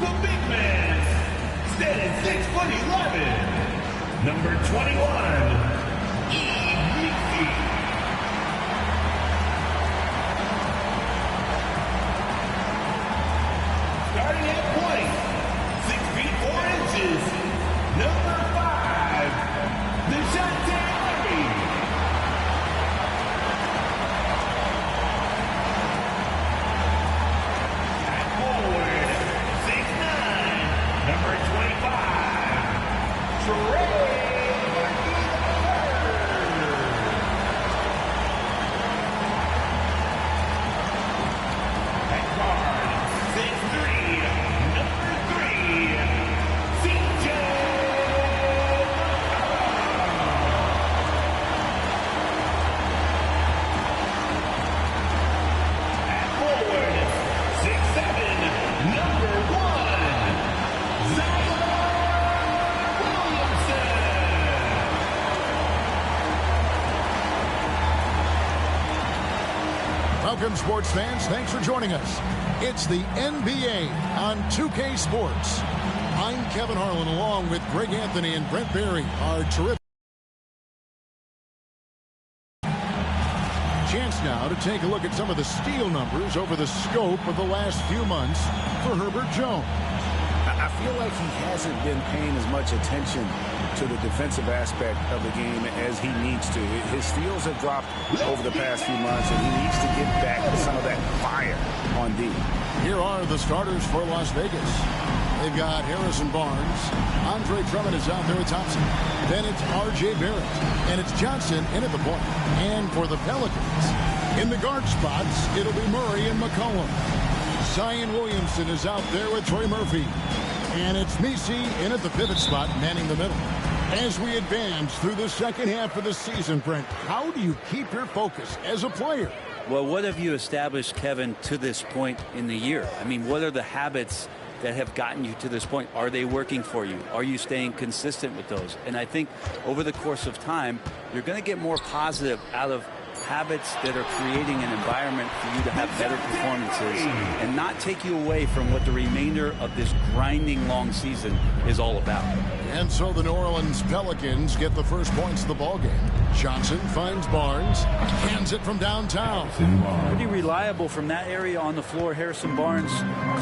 the big man, standing 6'11", number 21, starting at point, 6 feet 4 inches, number 5, Dejounte Murray. At forward, 6'9", number 25, Trey. Welcome, sports fans. Thanks for joining us. It's the NBA on 2K Sports. I'm Kevin Harlan, along with Greg Anthony and Brent Barry, our terrific. Chance now to take a look at some of the steal numbers over the scope of the last few months for Herbert Jones. I feel like he hasn't been paying as much attention to the defensive aspect of the game as he needs to. His steals have dropped over the past few months, and he needs to get back to some of that fire on D. Here are the starters for Las Vegas. They've got Harrison Barnes. Andre Drummond is out there with Thompson. Then it's R.J. Barrett. And it's Johnson in at the point. And for the Pelicans, in the guard spots, it'll be Murray and McCollum. Zion Williamson is out there with Troy Murphy. And it's Messi in at the pivot spot, manning the middle. As we advance through the second half of the season, Brent, how do you keep your focus as a player? Well, what have you established, Kevin, to this point in the year? I mean, what are the habits that have gotten you to this point? Are they working for you? Are you staying consistent with those? And I think over the course of time, you're going to get more positive out of habits that are creating an environment for you to have better performances and not take you away from what the remainder of this grinding long season is all about. And so the New Orleans Pelicans get the first points of the ballgame. Johnson finds Barnes, hands it from downtown. Pretty reliable from that area on the floor. Harrison Barnes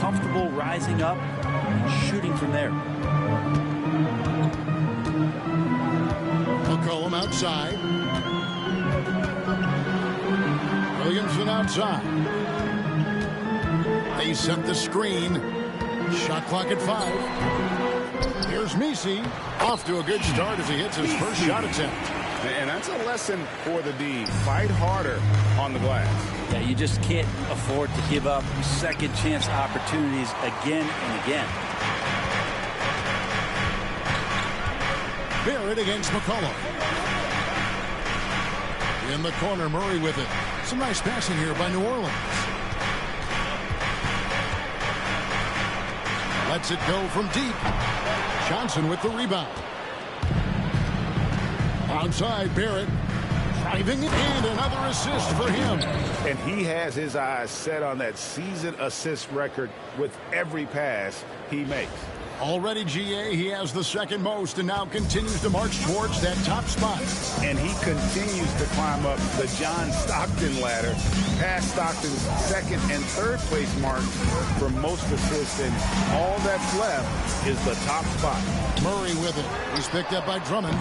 comfortable rising up and shooting from there. McCollum outside. Williamson outside. They set the screen. Shot clock at 5. Here's Messi. Off to a good start as he hits his first shot attempt. And that's a lesson for the D. Fight harder on the glass. Yeah, you just can't afford to give up second chance opportunities again and again. Barrett against McCollum. In the corner, Murray with it. Some nice passing here by New Orleans. Lets it go from deep. Johnson with the rebound. Outside, Barrett. Driving it, and another assist for him. And he has his eyes set on that season assist record with every pass he makes. Already, GA, he has the second most and now continues to march towards that top spot. And he continues to climb up the John Stockton ladder, past Stockton's second and third place mark for most assists. And all that's left is the top spot. Murray with it. He's picked up by Drummond.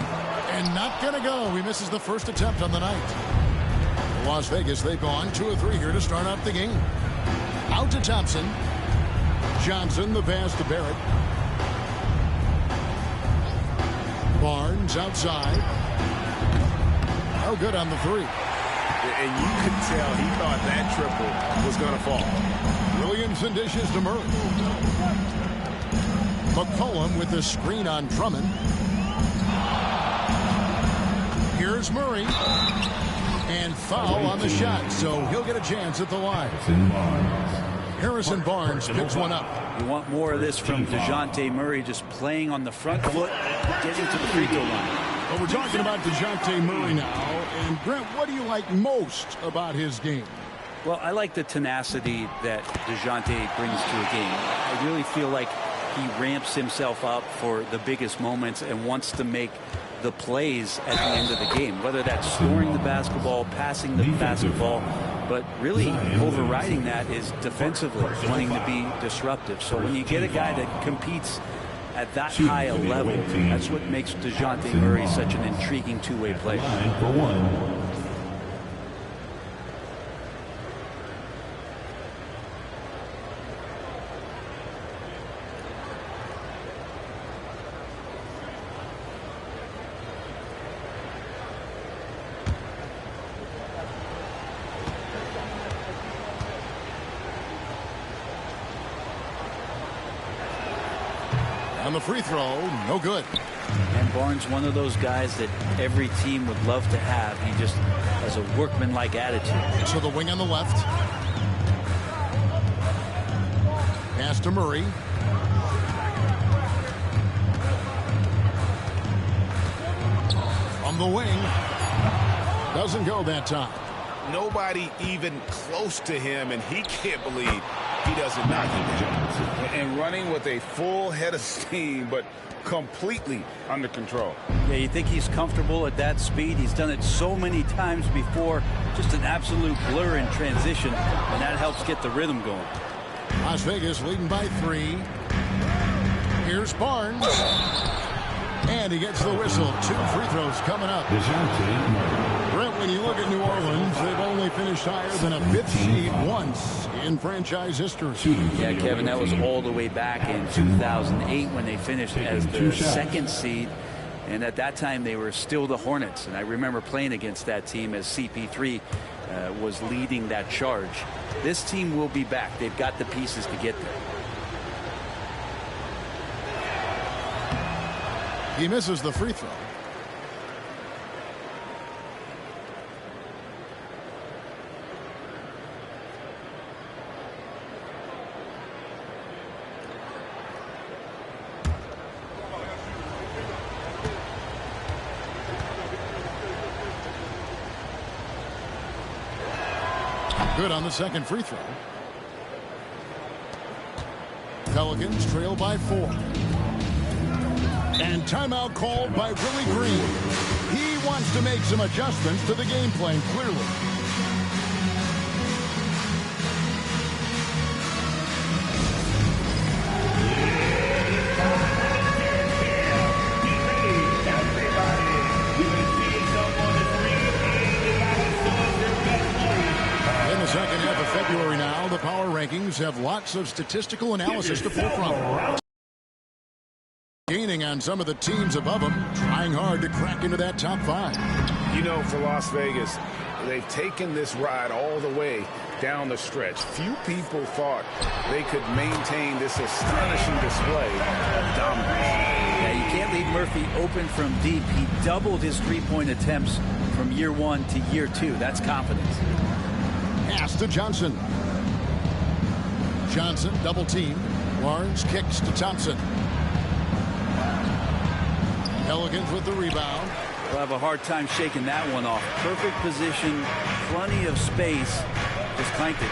And not going to go. He misses the first attempt on the night. Las Vegas, they've gone 2 of 3 here to start out the game. Out to Thompson. Johnson, the pass to Barrett. Barnes outside. No good on the 3. And you could tell he thought that triple was going to fall. Williamson dishes to Murray. McCollum with the screen on Drummond. Here's Murray. And foul on the shot, so he'll get a chance at the line. Harrison Barnes picks one up. You want more of this from Dejounte Murray, just playing on the front foot, getting to the free throw line. Well, we're talking about Dejounte Murray now. And, Brent, what do you like most about his game? Well, I like the tenacity that Dejounte brings to a game. I really feel like he ramps himself up for the biggest moments and wants to make the plays at the end of the game, whether that's scoring the basketball, passing the basketball, but really overriding that is defensively wanting to be disruptive. So when you get a guy that competes at that high a level, that's what makes DeJounte Murray such an intriguing two-way player. On the free throw, no good. And Barnes, one of those guys that every team would love to have. He just has a workmanlike attitude. So the wing on the left. Pass to Murray. From the wing. Doesn't go that time. Nobody even close to him, and he can't believe he doesn't knock him down. And running with a full head of steam, but completely under control. Yeah, you think he's comfortable at that speed. He's done it so many times before. Just an absolute blur in transition, and that helps get the rhythm going. Las Vegas leading by 3. Here's Barnes. And he gets the whistle. 2 free throws coming up. Brent, when you look at New Orleans, they've only finished higher than a 5th seed once in franchise history. Yeah, Kevin, that was all the way back in 2008 when they finished as the 2nd seed. And at that time, they were still the Hornets. And I remember playing against that team as CP3 was leading that charge. This team will be back. They've got the pieces to get there. He misses the free throw. Good on the second free throw. Pelicans trail by 4. And timeout called by Willie Green. He wants to make some adjustments to the game plan, clearly. In the second half of February now, the power rankings have lots of statistical analysis to pull from. Gaining on some of the teams above them, trying hard to crack into that top 5. You know, for Las Vegas, they've taken this ride all the way down the stretch. Few people thought they could maintain this astonishing display of dominance. Yeah, you can't leave Murphy open from deep. He doubled his three-point attempts from year 1 to year 2. That's confidence. Pass to Johnson. Johnson double team. Barnes kicks to Thompson. Pelicans with the rebound. We'll have a hard time shaking that one off. Perfect position, plenty of space. Just clanked it.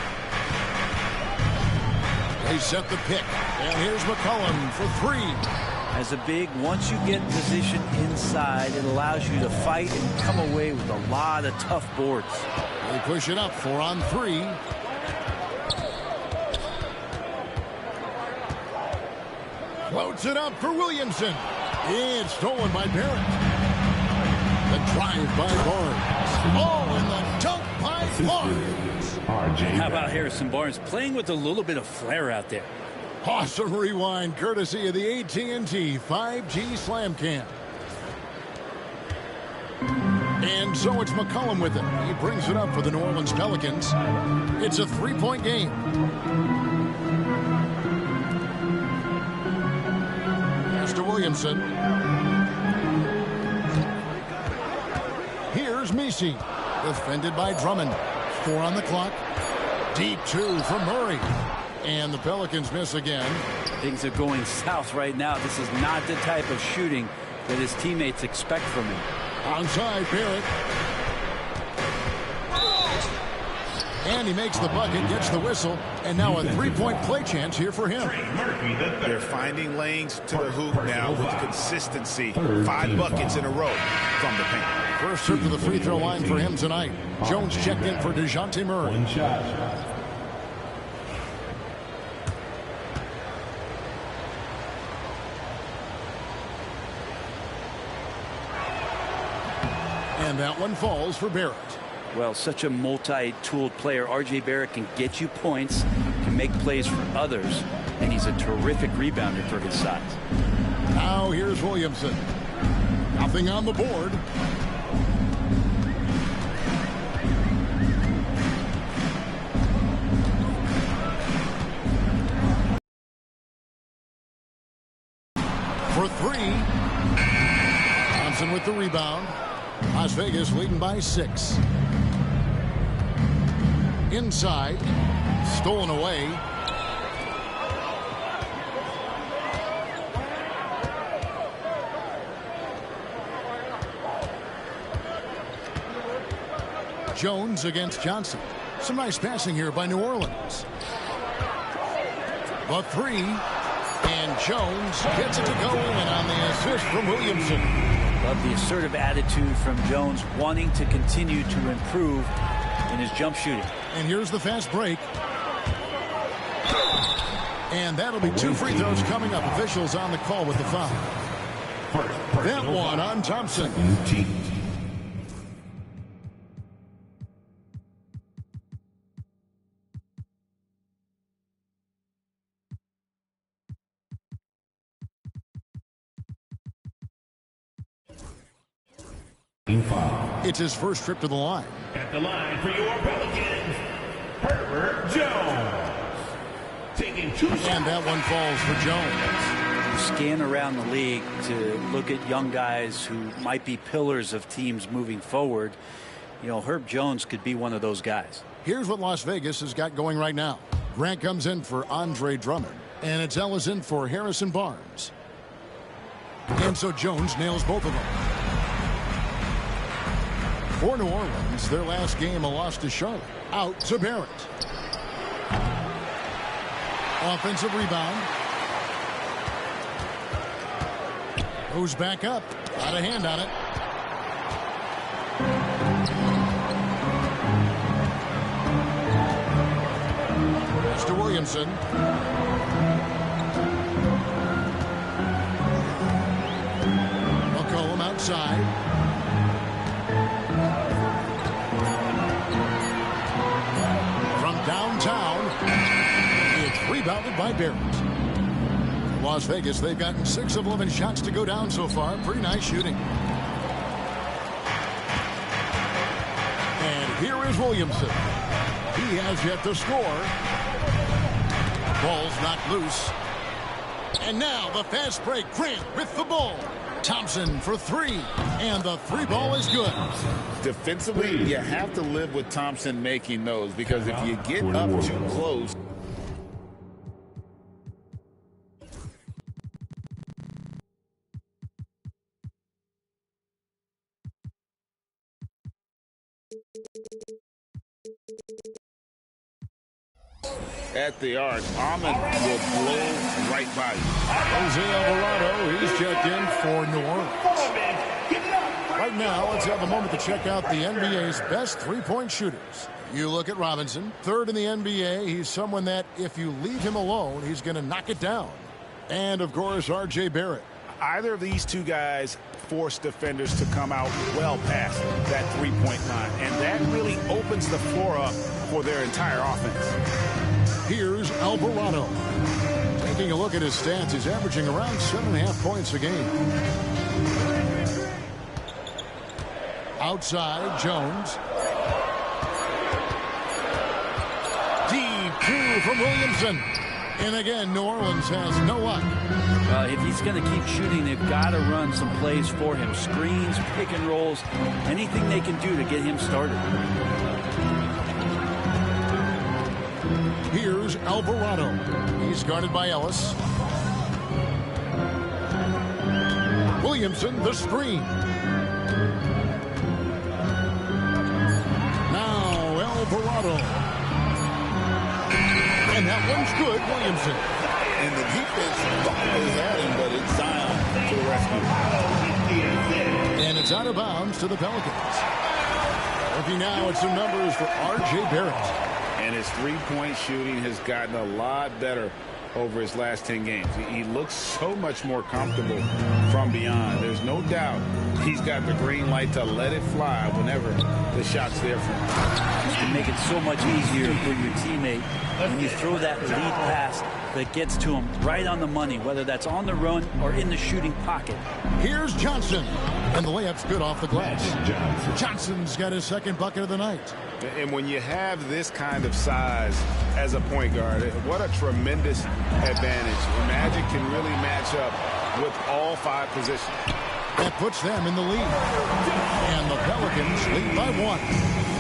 They set the pick. And here's McCollum for 3. As a big, once you get position inside, it allows you to fight and come away with a lot of tough boards. They push it up 4 on 3. Floats it up for Williamson. It's stolen by Barrett. The drive by Barnes. Oh, and the dunk by Barnes. How about Harrison Barnes playing with a little bit of flair out there? Awesome rewind courtesy of the AT&T 5G Slam Cam. And so it's McCollum with it. He brings it up for the New Orleans Pelicans. It's a 3-point game. Pass to Williamson. Here's Messi. Defended by Drummond. 4 on the clock. Deep 2 from Murray. And the Pelicans miss again. Things are going south right now. This is not the type of shooting that his teammates expect from him. Onside, Barrett. And he makes the bucket, gets the whistle, and now a three-point play chance here for him. They're finding lanes to the hoop now with consistency. 5 buckets in a row from the paint. First trip to the free throw line for him tonight. Jones checked in for DeJounte Murray. One shot. And that one falls for Barrett. Well, such a multi-tooled player. R.J. Barrett can get you points, can make plays for others, and he's a terrific rebounder for his size. Now here's Williamson. Nothing on the board. For 3. Thompson with the rebound. Las Vegas leading by 6. Inside. Stolen away. Jones against Johnson. Some nice passing here by New Orleans. The 3. And Jones gets it to go in on the assist from Williamson. Love the assertive attitude from Jones, wanting to continue to improve in his jump shooting. And here's the fast break. And that'll be 2 free throws coming up. Officials on the call with the foul. That one on Thompson. It's his first trip to the line. At the line for your Pelicans, Herbert Jones. Taking 2 shots. And that one falls for Jones. You scan around the league to look at young guys who might be pillars of teams moving forward. You know, Herb Jones could be one of those guys. Here's what Las Vegas has got going right now. Grant comes in for Andre Drummond. And it's Ellis in for Harrison Barnes. And so Jones nails both of them. For New Orleans, their last game a loss to Charlotte. Out to Barrett. Offensive rebound. Goes back up. Got a hand on it. That's to Williamson. McCollum outside. Downtown, it's rebounded by Barrett. Las Vegas, they've gotten 6 of 11 shots to go down so far. Pretty nice shooting. And here is Williamson. He has yet to score. Ball's knocked loose. And now the fast break. Grant with the ball. Thompson for 3. And the 3 ball is good. Defensively, you have to live with Thompson making those, because if you get up too close. At the arc, Ahmed will blow right by you. Jose Alvarado, he's checked in for New Orleans. Right now, let's have a moment to check out the NBA's best three-point shooters. You look at Robinson, 3rd in the NBA. He's someone that, if you leave him alone, he's going to knock it down. And, of course, R.J. Barrett. Either of these two guys force defenders to come out well past that three-point line, and that really opens the floor up for their entire offense. Here's Alvarado. Taking a look at his stats, he's averaging around 7.5 points a game. Outside, Jones. Deep 2 from Williamson. And again, New Orleans has no luck. If he's going to keep shooting, they've got to run some plays for him. Screens, pick and rolls, anything they can do to get him started. Here's Alvarado. He's guarded by Ellis. Williamson, the screen. Now Alvarado. And that one's good, Williamson. And the defense thought they had him, but it's Zion to the rescue. And it's out of bounds to the Pelicans. Looking now at some numbers for R.J. Barrett. And his three-point shooting has gotten a lot better over his last 10 games. He looks so much more comfortable from beyond. There's no doubt he's got the green light to let it fly whenever the shot's there for him. It can make it so much easier for your teammate when you throw that lead pass that gets to him right on the money, whether that's on the run or in the shooting pocket. Here's Johnson. And the layup's good off the glass. Johnson's got his second bucket of the night. And when you have this kind of size as a point guard, what a tremendous advantage. Magic can really match up with all 5 positions. That puts them in the lead. And the Pelicans lead by 1.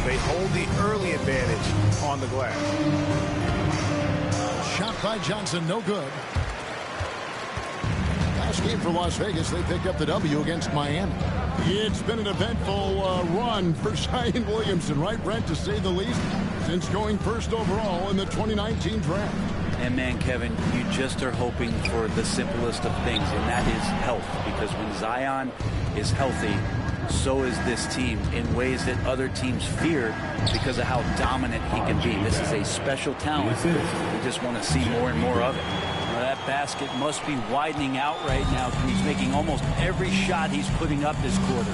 They hold the early advantage on the glass. Shot by Johnson, no good. Last game for Las Vegas, they picked up the W against Miami. It's been an eventful run for Zion Williamson, right, Brent, to say the least, since going first overall in the 2019 draft. And man, Kevin, you just are hoping for the simplest of things, and that is health. Because when Zion is healthy, so is this team in ways that other teams fear because of how dominant he can be. This is a special talent. We just want to see more and more of it. That basket must be widening out right now. He's making almost every shot he's putting up this quarter.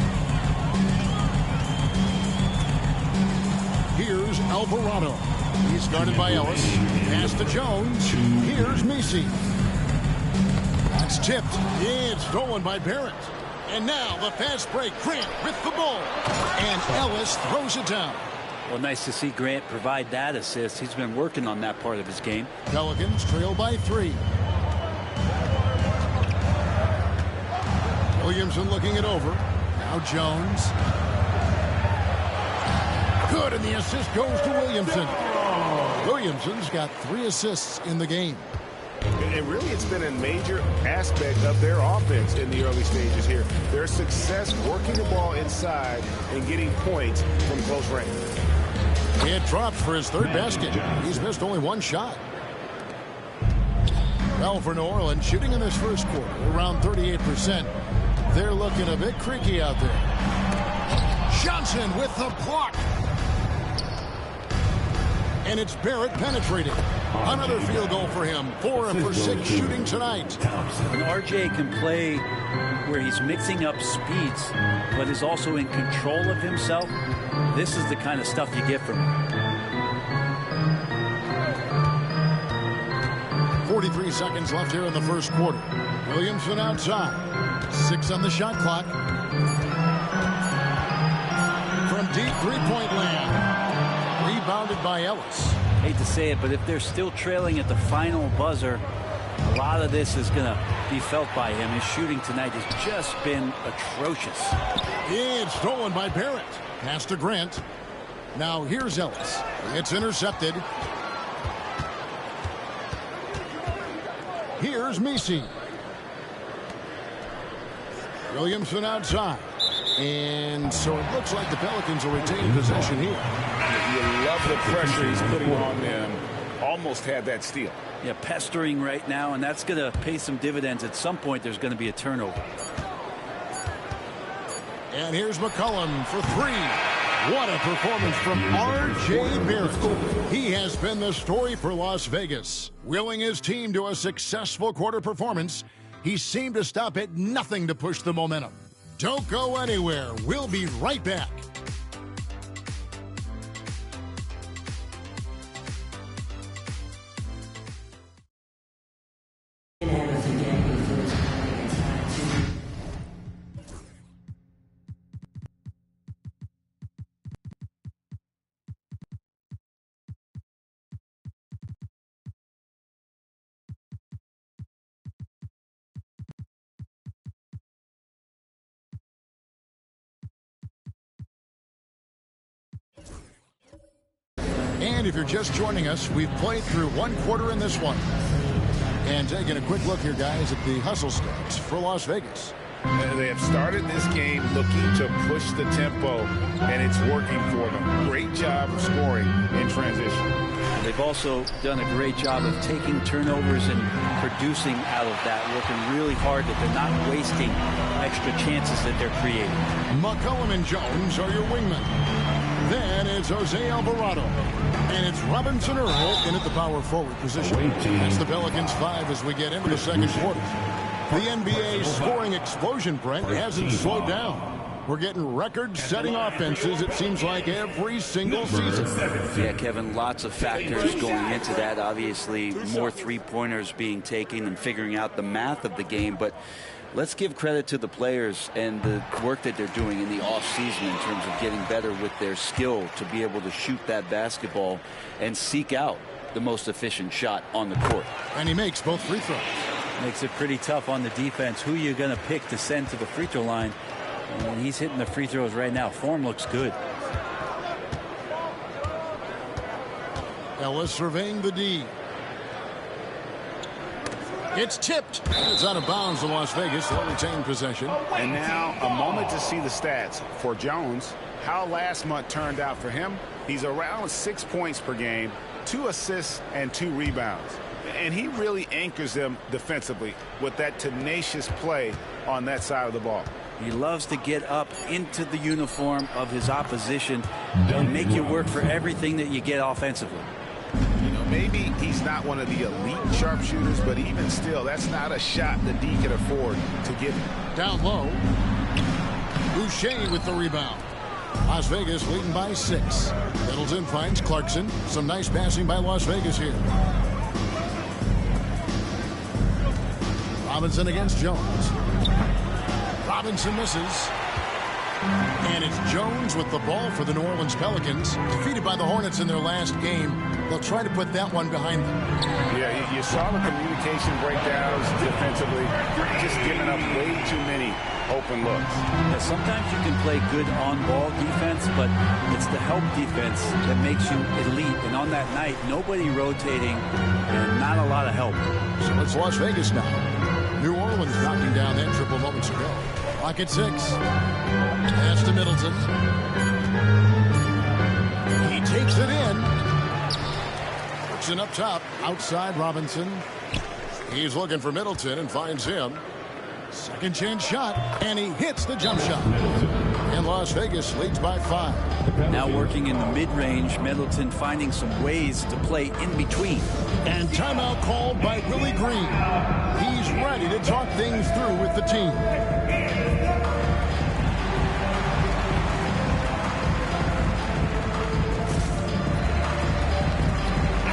Here's Alvarado. He's guarded by Ellis. Pass to Jones. Here's Messi. That's tipped. It's stolen by Barrett. And now the fast break. Grant with the ball. And Ellis throws it down. Well, nice to see Grant provide that assist. He's been working on that part of his game. Pelicans trail by 3. Williamson looking it over. Now Jones. Good, and the assist goes to Williamson. Williamson's got 3 assists in the game. And really, it's been a major aspect of their offense in the early stages here. Their success working the ball inside and getting points from close range. It drops for his 3rd basket. He's missed only 1 shot. Well, for New Orleans, shooting in this first quarter, around 38%. They're looking a bit creaky out there. Johnson with the block. And it's Barrett penetrating. Another field goal for him. 4 for 6 shooting tonight. When RJ can play where he's mixing up speeds, but is also in control of himself, this is the kind of stuff you get from him. 43 seconds left here in the first quarter. Williamson outside. 6 on the shot clock. From deep three-point land. Rebounded by Ellis. Hate to say it, but if they're still trailing at the final buzzer, a lot of this is going to be felt by him. His shooting tonight has just been atrocious. It's stolen by Barrett. Pass to Grant. Now here's Ellis. It's intercepted. Here's Messi. Williamson outside. And so it looks like the Pelicans will retain possession here. You love the pressure he's putting on them. Almost had that steal. Yeah, pestering right now, and that's going to pay some dividends. At some point, there's going to be a turnover. And here's McCollum for 3. What a performance from R.J. Barrett. He has been the story for Las Vegas. Willing his team to a successful quarter performance, he seemed to stop at nothing to push the momentum. Don't go anywhere. We'll be right back. And if you're just joining us, we've played through 1 quarter in this one. And taking a quick look here, guys, at the hustle stats for Las Vegas. They have started this game looking to push the tempo, and it's working for them. Great job of scoring in transition. They've also done a great job of taking turnovers and producing out of that, working really hard that they're not wasting extra chances that they're creating. McCollum and Jones are your wingmen. Then it's Jose Alvarado. And it's Robinson Earl in at the power forward position. That's the Pelicans 5 as we get into the second quarter. The NBA scoring explosion, Brent, hasn't slowed down. We're getting record-setting offenses, it seems like, every single season. Yeah, Kevin, lots of factors going into that. Obviously, more three-pointers being taken and figuring out the math of the game. But let's give credit to the players and the work that they're doing in the offseason in terms of getting better with their skill to be able to shoot that basketball and seek out the most efficient shot on the court. And he makes both free throws. Makes it pretty tough on the defense. Who you're going to pick to send to the free throw line. And he's hitting the free throws right now. Form looks good. Ellis surveying the D. It's tipped. It's out of bounds to Las Vegas. They'll retain possession. And now a moment to see the stats for Jones. How last month turned out for him. He's around 6 points per game, 2 assists and 2 rebounds. And he really anchors them defensively with that tenacious play on that side of the ball. He loves to get up into the uniform of his opposition and make you work for everything that you get offensively. You know, maybe he's not one of the elite sharpshooters, but even still, that's not a shot that D can afford to give him. Down low. Boucher with the rebound. Las Vegas leading by 6. Middleton finds Clarkson. Some nice passing by Las Vegas here. Robinson against Jones. Robinson misses. And it's Jones with the ball for the New Orleans Pelicans. Defeated by the Hornets in their last game. They'll try to put that one behind them. Yeah, you saw the communication breakdowns defensively. Just giving up way too many open looks. Yeah, sometimes you can play good on-ball defense, but it's the help defense that makes you elite. And on that night, nobody rotating and not a lot of help. So it's Las Vegas now. New Orleans knocking down that triple moments ago. Clock at 6. Pass to Middleton. He takes it in. Puts it up top. Outside Robinson. He's looking for Middleton and finds him. Second chance shot. And he hits the jump shot. And Las Vegas leads by 5. Now working in the mid-range. Middleton finding some ways to play in between. And timeout called by Willie Green. He's ready to talk things through with the team.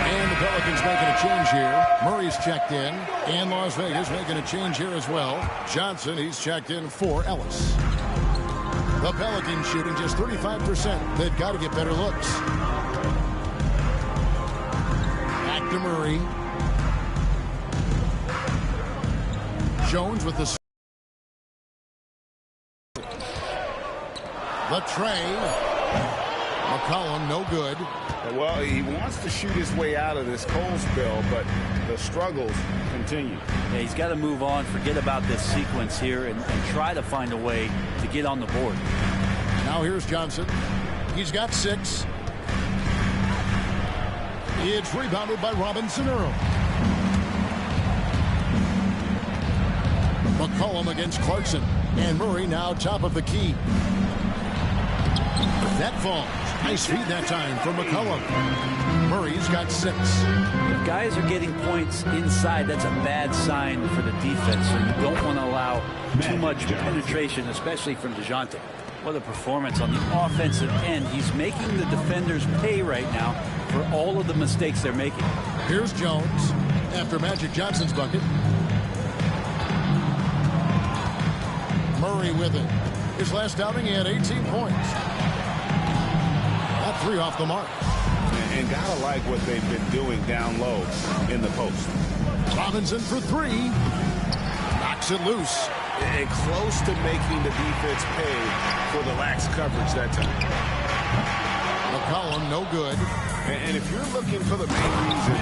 And the Pelicans making a change here. Murray's checked in. And Las Vegas making a change here as well. Johnson, he's checked in for Ellis. The Pelicans shooting just 35%. They've got to get better looks. Back to Murray. Jones with the tray. McCollum, no good. Well, he wants to shoot his way out of this cold spell, but the struggles continue. Yeah, he's got to move on, forget about this sequence here, and try to find a way to get on the board. Now here's Johnson. He's got 6. It's rebounded by Robinson Earl. McCollum against Clarkson. And Murray now top of the key. That falls. Nice feed that time from McCollum. Murray's got 6. If guys are getting points inside, that's a bad sign for the defense. So you don't want to allow too much penetration, especially from DeJounte. What a performance on the offensive end. He's making the defenders pay right now for all of the mistakes they're making. Here's Jones after Magic Johnson's bucket. Murray with it. His last outing, he had 18 points. That 3 off the mark. And gotta like what they've been doing down low in the post. Robinson for 3. Knocks it loose. And close to making the defense pay for the lax coverage that time. McCollum, no good. And if you're looking for the main reason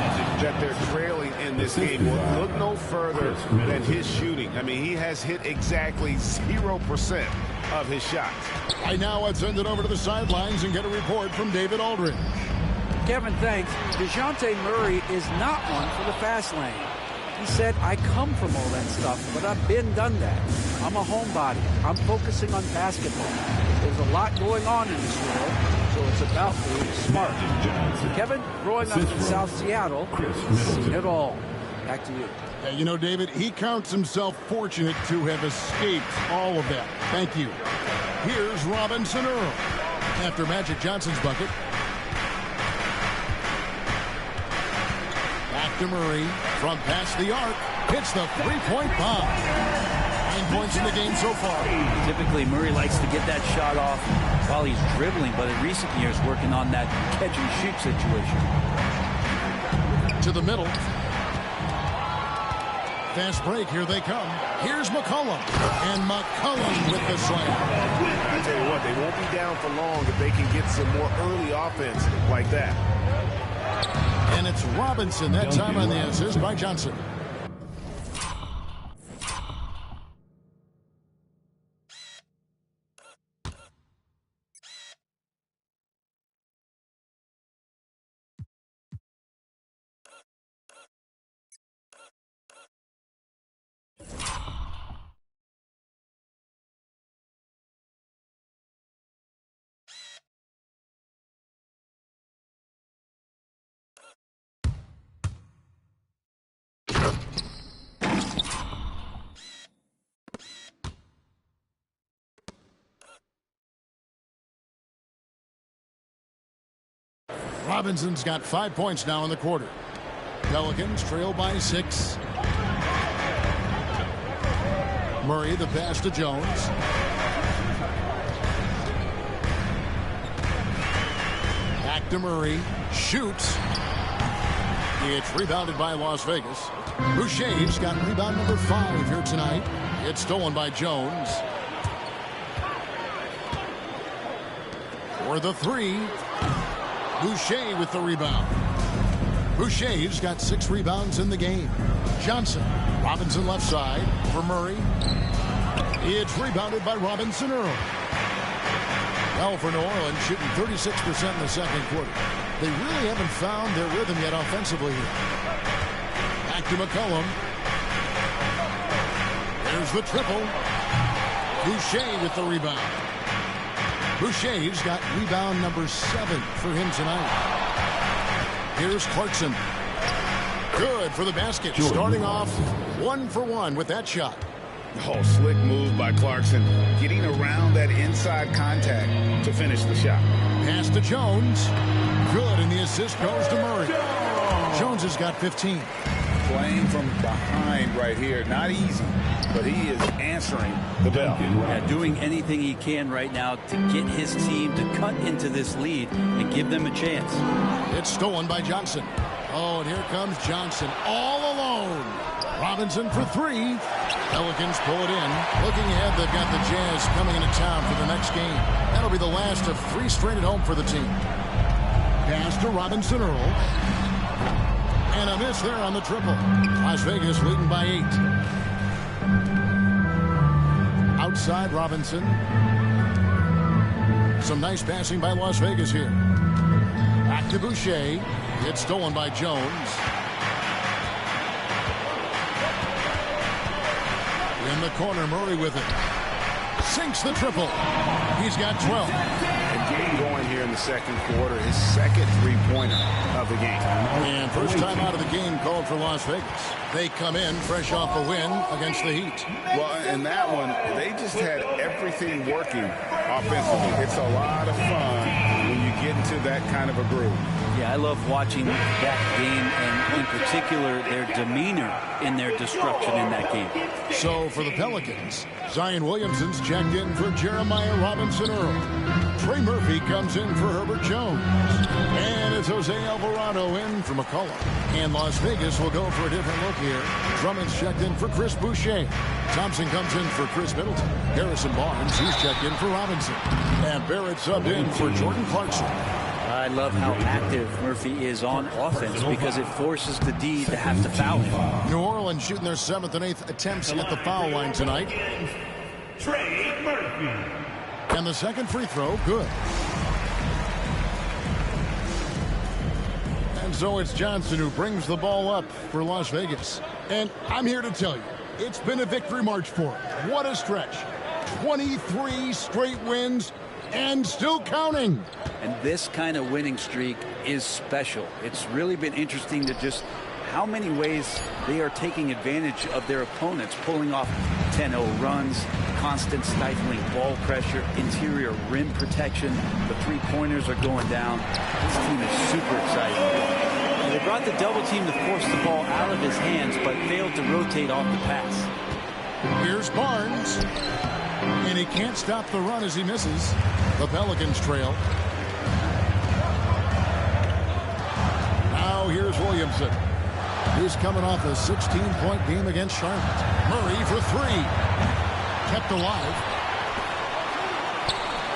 that they're trailing in this game, well, look no further than his shooting. I mean, he has hit exactly 0% of his shots. Right now, I'd send it over to the sidelines and get a report from David Aldridge. Kevin, thanks. DeJounte Murray is not one for the fast lane. He said, I come from all that stuff, but I've done that. I'm a homebody. I'm focusing on basketball. There's a lot going on in this world, so it's about being smart. Kevin, growing up in South Seattle, seen it all. Back to you. Yeah, you know, David, he counts himself fortunate to have escaped all of that. Thank you. Here's Robinson Earl after Magic Johnson's bucket. Back to Murray from past the arc. Hits the three-point bomb. 9 points in the game so far. Typically, Murray likes to get that shot off while he's dribbling, but in recent years, working on that catch-and-shoot situation. To the middle. Fast break, here they come. Here's McCollum. And McCollum with the slam. I tell you what, they won't be down for long if they can get some more early offense like that. And it's Robinson that time on the assist by Johnson. Robinson's got 5 points now in the quarter. Pelicans trail by 6. Murray the pass to Jones. Back to Murray. Shoots. It's rebounded by Las Vegas. Boucher's got rebound number 5 here tonight. It's stolen by Jones. For the 3. Boucher with the rebound. Boucher's got 6 rebounds in the game. Johnson. Robinson left side for Murray. It's rebounded by Robinson Earl. Well, for New Orleans, shooting 36% in the second quarter. They really haven't found their rhythm yet offensively here. Back to McCollum. There's the triple. Boucher with the rebound. Boucher's got rebound number 7 for him tonight. Here's Clarkson. Good for the basket. Starting off 1 for 1 with that shot. Oh, slick move by Clarkson. Getting around that inside contact to finish the shot. Pass to Jones. Good, and the assist goes to Murray. Jones has got 15. Playing from behind right here. Not easy, but he is answering the bell. Yeah, doing anything he can right now to get his team to cut into this lead and give them a chance. It's stolen by Johnson. Oh, and here comes Johnson all alone. Robinson for 3. Pelicans pull it in. Looking ahead, they've got the Jazz coming into town for the next game. That'll be the last of 3 straight at home for the team. Pass to Robinson Earl. And a miss there on the triple. Las Vegas leading by 8. Outside Robinson. Some nice passing by Las Vegas here. Back to Boucher. It's stolen by Jones. In the corner, Murray with it. Sinks the triple. He's got 12. And getting going here in the second quarter, his second three-pointer of the game. And first time out of the game called for Las Vegas. They come in fresh off a win against the Heat. Well, in that one, they just had everything working offensively. It's a lot of fun when you get into that kind of a groove. Yeah, I love watching that game, and in particular, their demeanor in their destruction in that game. So for the Pelicans, Zion Williamson's checked in for Jeremiah Robinson Earl. Trey Murphy comes in for Herbert Jones. And it's Jose Alvarado in for McCollum. And Las Vegas will go for a different look here. Drummond's checked in for Chris Boucher. Thompson comes in for Chris Middleton. Harrison Barnes, he's checked in for Robinson. And Barrett subbed in for Jordan Clarkson. I love how active Murphy is on offense because it forces the D to have to foul him. New Orleans shooting their 7th and 8th attempts at the foul line tonight. Trey Murphy. And the second free throw, good. So it's Johnson who brings the ball up for Las Vegas. And I'm here to tell you, it's been a victory march for him. What a stretch. 23 straight wins and still counting. And this kind of winning streak is special. It's really been interesting to just how many ways they are taking advantage of their opponents, pulling off 10-0 runs, constant stifling ball pressure, interior rim protection. The three-pointers are going down. This team is super exciting. And they brought the double team to force the ball out of his hands, but failed to rotate off the pass. Here's Barnes. And he can't stop the run as he misses. The Pelicans trail. Now here's Williamson. He's coming off a 16-point game against Charlotte. Murray for three. Kept alive.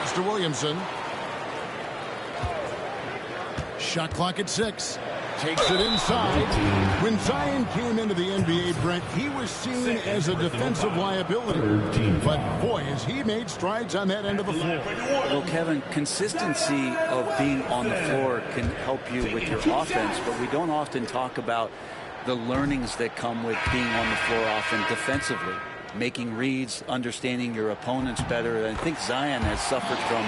Mr. Williamson. Shot clock at 6. Takes it inside. When Zion came into the NBA, Brent, he was seen as a defensive liability. But boy, has he made strides on that end of the floor. Well, Kevin, consistency of being on the floor can help you with your offense, but we don't often talk about the learnings that come with being on the floor often defensively. Making reads, understanding your opponents better. And I think Zion has suffered from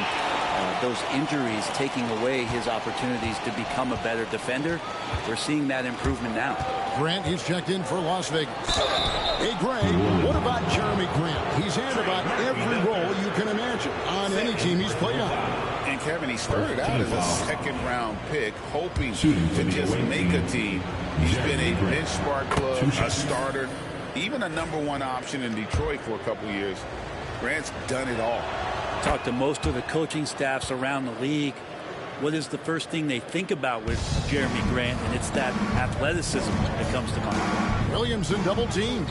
those injuries taking away his opportunities to become a better defender. We're seeing that improvement now. Grant, he's checked in for Las Vegas. Hey, Greg, what about Jeremy Grant? He's had about every role you can imagine on any team he's played on. And Kevin, he started out as a second-round pick, hoping to just make a team. He's been a bench spark plug, a starter, even a #1 option in Detroit for a couple years. Grant's done it all. Talk to most of the coaching staffs around the league. What is the first thing they think about with Jeremy Grant? And it's that athleticism that comes to mind. Williamson double teamed.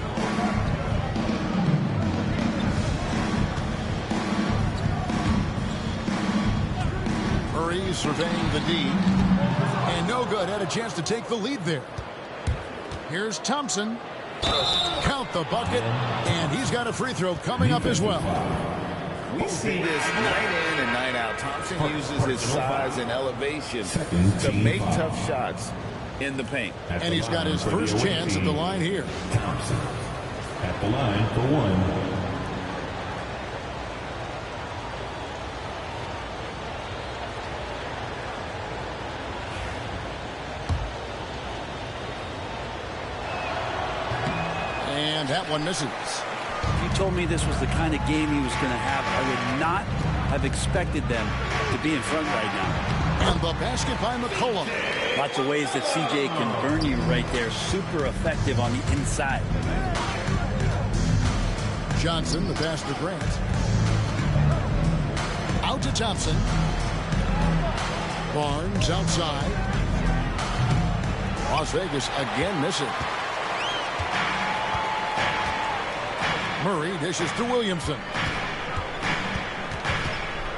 Murray surveying the D. And no good. Had a chance to take the lead there. Here's Thompson. Count the bucket. And he's got a free throw coming up as well. We see this night in and night out. Thompson uses his size and elevation to make tough shots in the paint. And he's got his first chance at the line here. Thompson at the line for one. And that one misses. If you told me this was the kind of game he was going to have, I would not have expected them to be in front right now. And the basket by McCollum. Lots of ways that CJ can burn you right there. Super effective on the inside. Johnson, the pass to Grant. Out to Thompson. Barnes outside. Las Vegas again missing. Murray dishes to Williamson.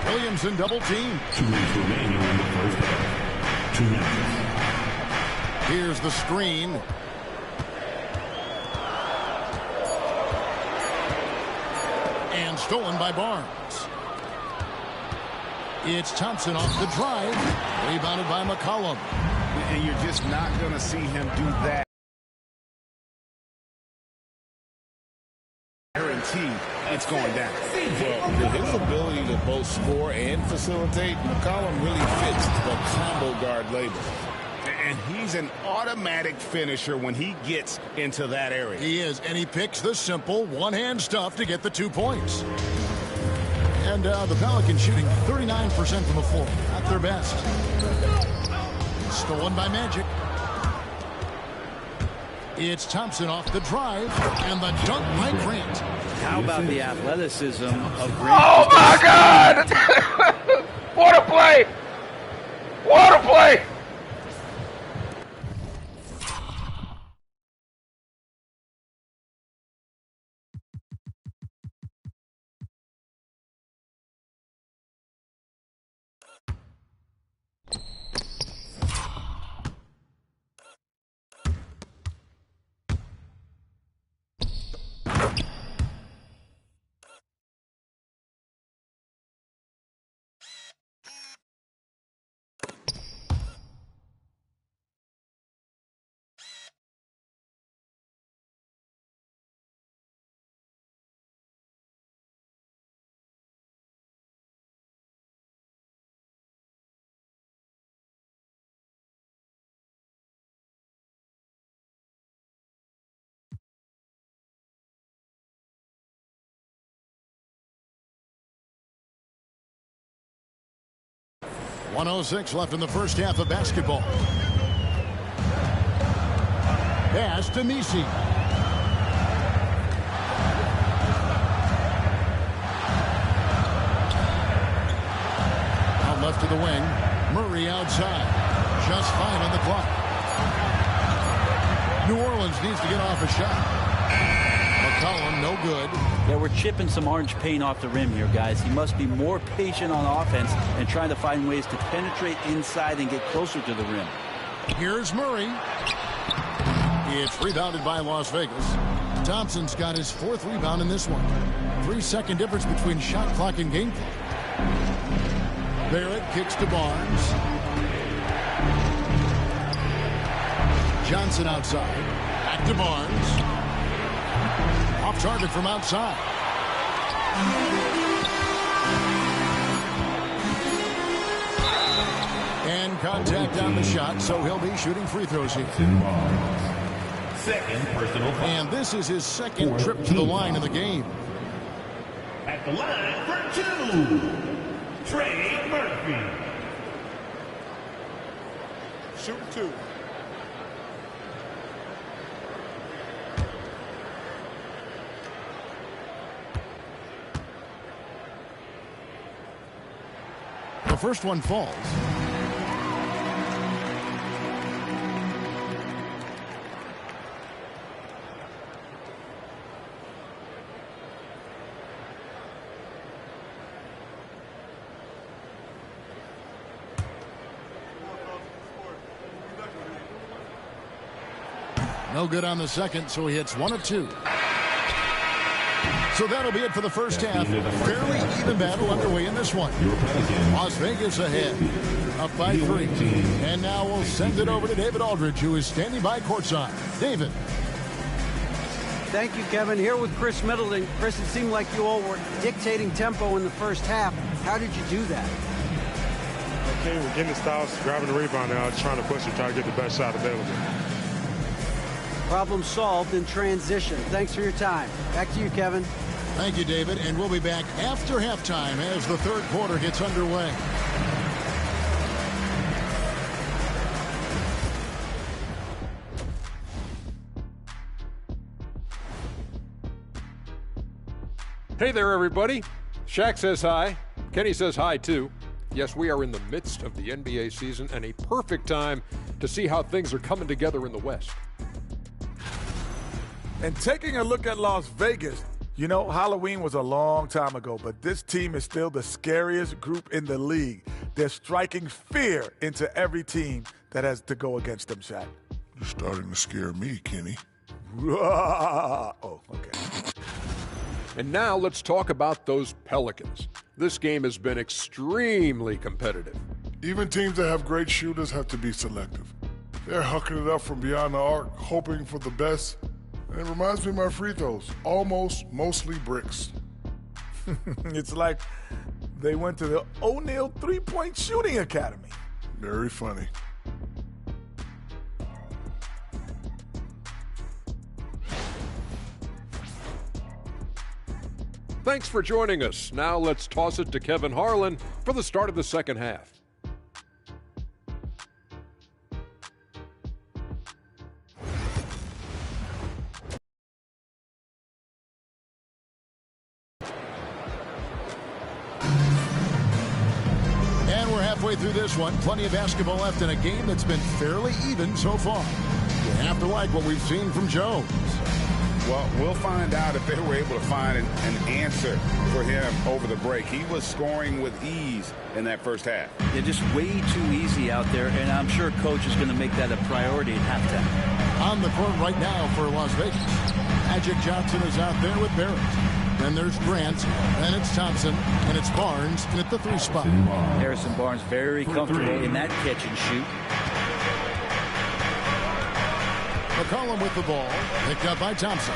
Williamson double team. 2 minutes remaining in the first half. 2 minutes. Here's the screen. And stolen by Barnes. It's Thompson off the drive. Rebounded by McCollum. And you're just not going to see him do that. Guaranteed it's going down. Well, with his ability to both score and facilitate, McCollum really fits the combo guard label. And he's an automatic finisher when he gets into that area. He is, and he picks the simple one-hand stuff to get the 2 points. And the Pelicans shooting 39% from the floor. Not their best. Stolen by Magic. It's Thompson off the drive, and the dunk by Grant. How about the athleticism of Grant? Oh, my God! What a play! What a play! 1:06 left in the first half of basketball. Pass to Misi. Out left to the wing. Murray outside. Just 5 on the clock. New Orleans needs to get off a shot. McCollum, no good. Yeah, we're chipping some orange paint off the rim here, guys. He must be more patient on offense and trying to find ways to penetrate inside and get closer to the rim. Here's Murray. It's rebounded by Las Vegas. Thompson's got his 4th rebound in this one. 3-second difference between shot clock and game clock. Barrett kicks to Barnes. Johnson outside. Back to Barnes. Off target from outside. And contact on the shot, so he'll be shooting free throws here. Second personal foul. And this is his 2nd trip to the line in the game. At the line for 2, Trey Murphy. Shooting 2. The first one falls. No good on the second, so he hits 1 of 2. So that'll be it for the first half. Fairly even battle underway in this one. Las Vegas ahead, up by 3. And now we'll send it over to David Aldridge, who is standing by courtside. David. Thank you, Kevin. Here with Chris Middleton. Chris, it seemed like you all were dictating tempo in the first half. How did you do that? Okay, we're getting the styles, grabbing the rebound now, just trying to push it, try to get the best shot available. Problem solved in transition. Thanks for your time. Back to you, Kevin. Thank you, David. And we'll be back after halftime as the 3rd quarter gets underway. Hey there, everybody. Shaq says hi. Kenny says hi, too. Yes, we are in the midst of the NBA season and a perfect time to see how things are coming together in the West. And taking a look at Las Vegas, you know, Halloween was a long time ago, but this team is still the scariest group in the league. They're striking fear into every team that has to go against them, Shaq. You're starting to scare me, Kenny. Oh, okay. And now let's talk about those Pelicans. This game has been extremely competitive. Even teams that have great shooters have to be selective. They're hucking it up from beyond the arc, hoping for the best. And it reminds me of my free throws. Almost, mostly bricks. It's like they went to the O'Neal three-point shooting academy. Very funny. Thanks for joining us. Now let's toss it to Kevin Harlan for the start of the second half. And we're halfway through this one. Plenty of basketball left in a game that's been fairly even so far. You have to like what we've seen from Jones. Well, we'll find out if they were able to find an answer for him over the break. He was scoring with ease in that first half. They're just way too easy out there, and I'm sure Coach is going to make that a priority at halftime. On the court right now for Las Vegas, Magic Johnson is out there with Barrett. Then there's Grant, then it's Thompson, and it's Barnes at the 3 spot. Harrison Barnes very comfortable in that catch and shoot. McCollum with the ball, picked up by Thompson.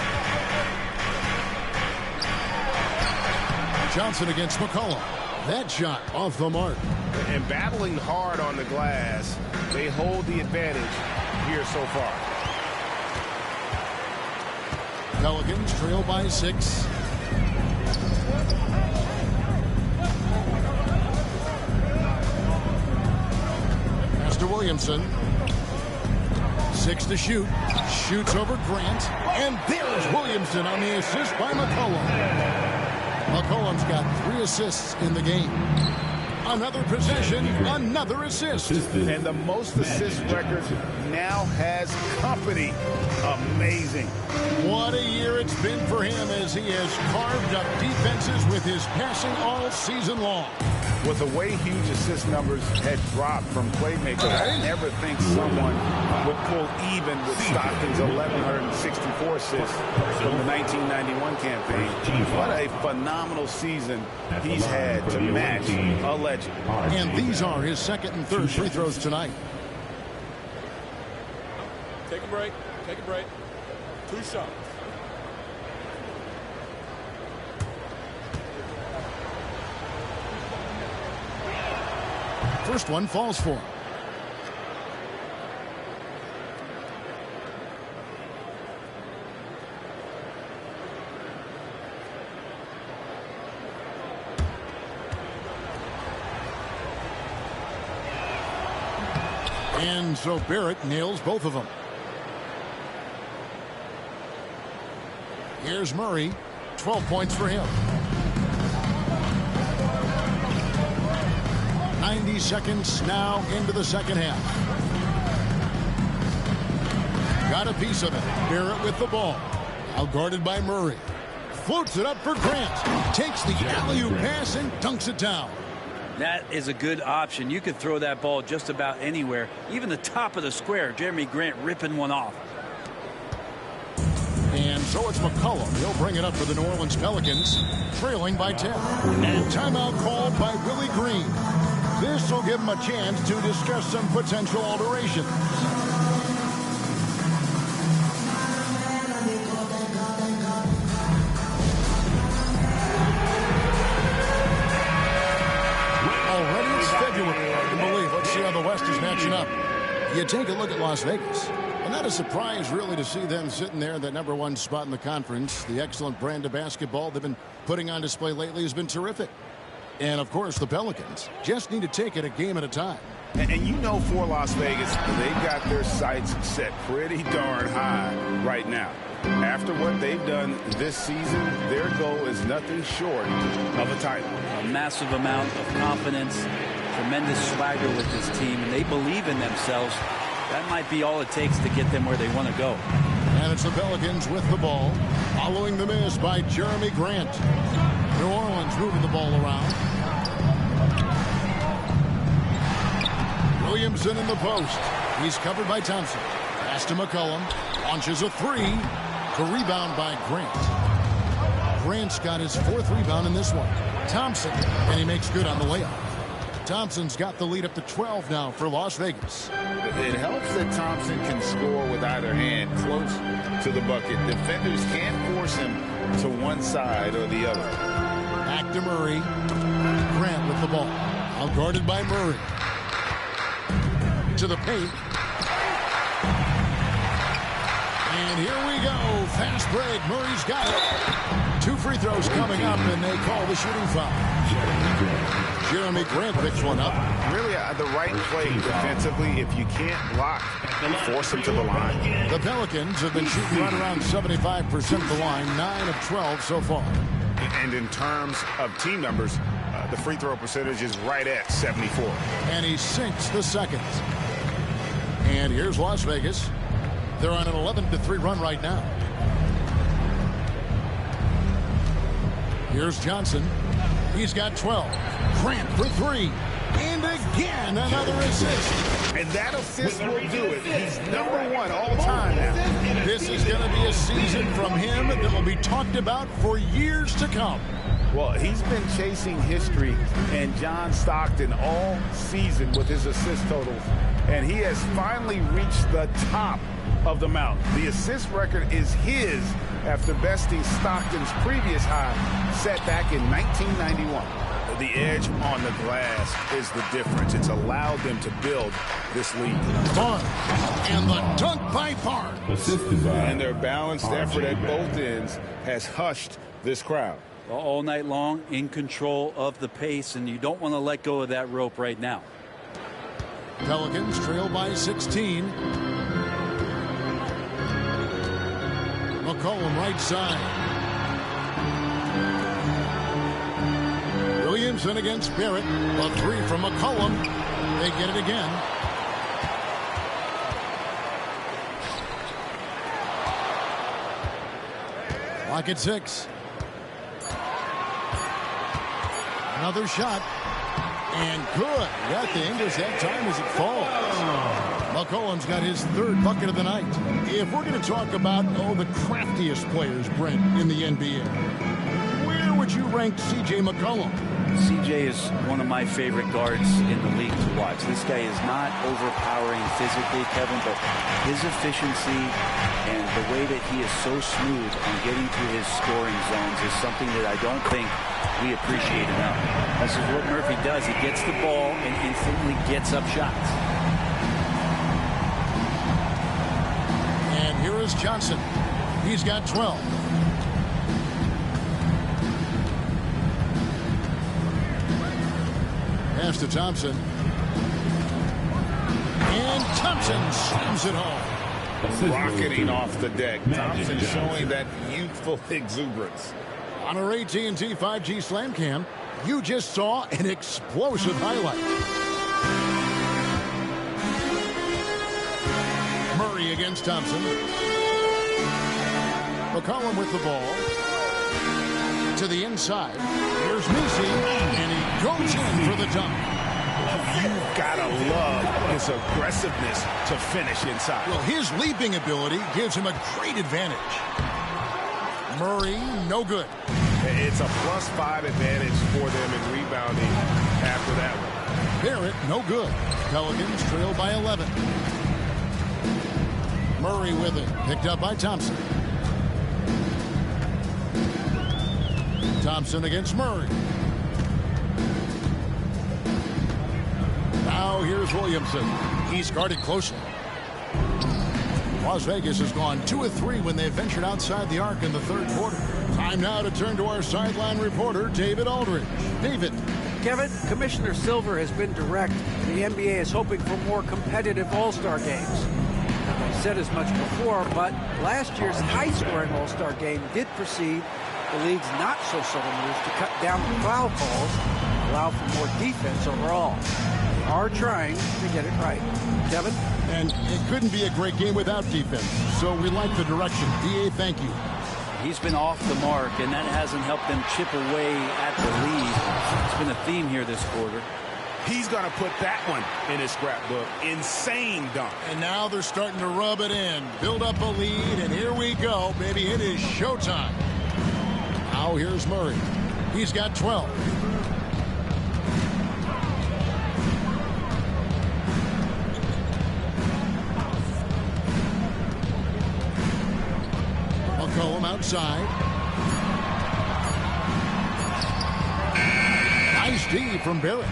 Johnson against McCollum. That shot off the mark. And battling hard on the glass, they hold the advantage here so far. Pelicans trail by 6. to Williamson. 6 to shoot. Shoots over Grant. And there's Williamson on the assist by McCollum. McCollum's got 3 assists in the game. Another possession, another assist. And the most assist record now has company. Amazing. What a year it's been for him as he has carved up defenses with his passing all season long. With the way huge assist numbers had dropped from playmakers, I didn't ever think someone would pull even with Stockton's 1,164 assists from the 1991 campaign. What a phenomenal season he's had to match a legend. And these are his second and third free throws tonight. Take a break. Take a break. 2 shots. First one falls for him. And so Barrett nails both of them. Here's Murray. 12 points for him. 90 seconds now into the second half. Got a piece of it. Barrett with the ball. Out guarded by Murray. Floats it up for Grant. Takes the alley-oop pass and dunks it down. That is a good option. You could throw that ball just about anywhere. Even the top of the square. Jeremy Grant ripping one off. And so it's McCollum. He'll bring it up for the New Orleans Pelicans, trailing by 10. And timeout called by Willie Green. This will give him a chance to discuss some potential alterations. Already it's February. Hard to believe. Let's see how the West is matching up. You take a look at Las Vegas. And not a surprise, really, to see them sitting there in that #1 spot in the conference. The excellent brand of basketball they've been putting on display lately has been terrific. And, of course, the Pelicans just need to take it a game at a time. And you know, for Las Vegas, they've got their sights set pretty darn high right now. After what they've done this season, their goal is nothing short of a title. A massive amount of confidence, tremendous swagger with this team, and they believe in themselves. That might be all it takes to get them where they want to go. And it's the Pelicans with the ball, following the miss by Jeremy Grant. New Orleans moving the ball around. Williamson in the post. He's covered by Thompson. Pass to McCollum. Launches a 3. The rebound by Grant. Grant's got his 4th rebound in this one. Thompson, and he makes good on the layup. Thompson's got the lead up to 12 now for Las Vegas. It helps that Thompson can score with either hand close to the bucket. Defenders can't force him to one side or the other. Back to Murray. Grant with the ball. Out guarded by Murray. To the paint. And here we go. Fast break. Murray's got it. 2 free throws coming up, and they call the shooting foul. Jeremy Grant picks one up. Really, the right play defensively. If you can't block, force him to the line. The Pelicans have been shooting right around 75% of the line, 9 of 12 so far. And in terms of team numbers, the free throw percentage is right at 74. And he sinks the second. And here's Las Vegas. They're on an 11-3 run right now. Here's Johnson. He's got 12. Grant for 3. And again, another assist. And that assist will do it. He's #1 all time now. This is going to be a season from him that will be talked about for years to come. Well, he's been chasing history and John Stockton all season with his assist totals. And he has finally reached the top of the mountain. The assist record is his after besting Stockton's previous high set back in 1991. The edge on the glass is the difference. It's allowed them to build this lead. Barnes. And the dunk by Barnes. And their balanced effort at both ends has hushed this crowd. All night long, in control of the pace, and you don't want to let go of that rope right now. Pelicans trail by 16. McCollum right side. Williamson against Barrett. A three from McCollum. They get it again. Clock at 6. Another shot. And good. That thing does have time as it falls. McCollum's got his third bucket of the night. If we're going to talk about, the craftiest players, Brent, in the NBA, where would you rank C.J. McCollum? CJ is one of my favorite guards in the league to watch. This guy is not overpowering physically, Kevin, but his efficiency and the way that he is so smooth on getting to his scoring zones is something that I don't think we appreciate enough. This is what Murphy does. He gets the ball and instantly gets up shots. And here is Johnson. He's got 12. Pass to Thompson. And Thompson slams it home. Rocketing off the deck. Thompson showing that youthful exuberance. On our AT&T 5G Slam Cam, you just saw an explosive highlight. Murray against Thompson. McCollum with the ball. To the inside. Here's Messi, and he goes in for the dunk. You've got to love his aggressiveness to finish inside. Well, his leaping ability gives him a great advantage. Murray, no good. It's a +5 advantage for them in rebounding after that one. Barrett, no good. Pelicans trail by 11. Murray with it. Picked up by Thompson. Thompson against Murray. Now here's Williamson. He's guarded closely. Las Vegas has gone 2 of 3 when they ventured outside the arc in the third quarter. Time now to turn to our sideline reporter, David Aldridge. David. Kevin, Commissioner Silver has been direct. The NBA is hoping for more competitive All-Star games. I said as much before, but last year's high-scoring All-Star game did precede the league's not-so-subtle moves to cut down the foul calls and allow for more defense overall. They are trying to get it right. Kevin? And it couldn't be a great game without defense, so we like the direction. D.A., thank you. He's been off the mark, and that hasn't helped them chip away at the lead. It's been a theme here this quarter. He's going to put that one in his scrapbook. Insane dunk. And now they're starting to rub it in. Build up a lead, and here we go, baby. It is showtime. Now here's Murray. He's got 12. McCollum outside. Nice D from Barrett.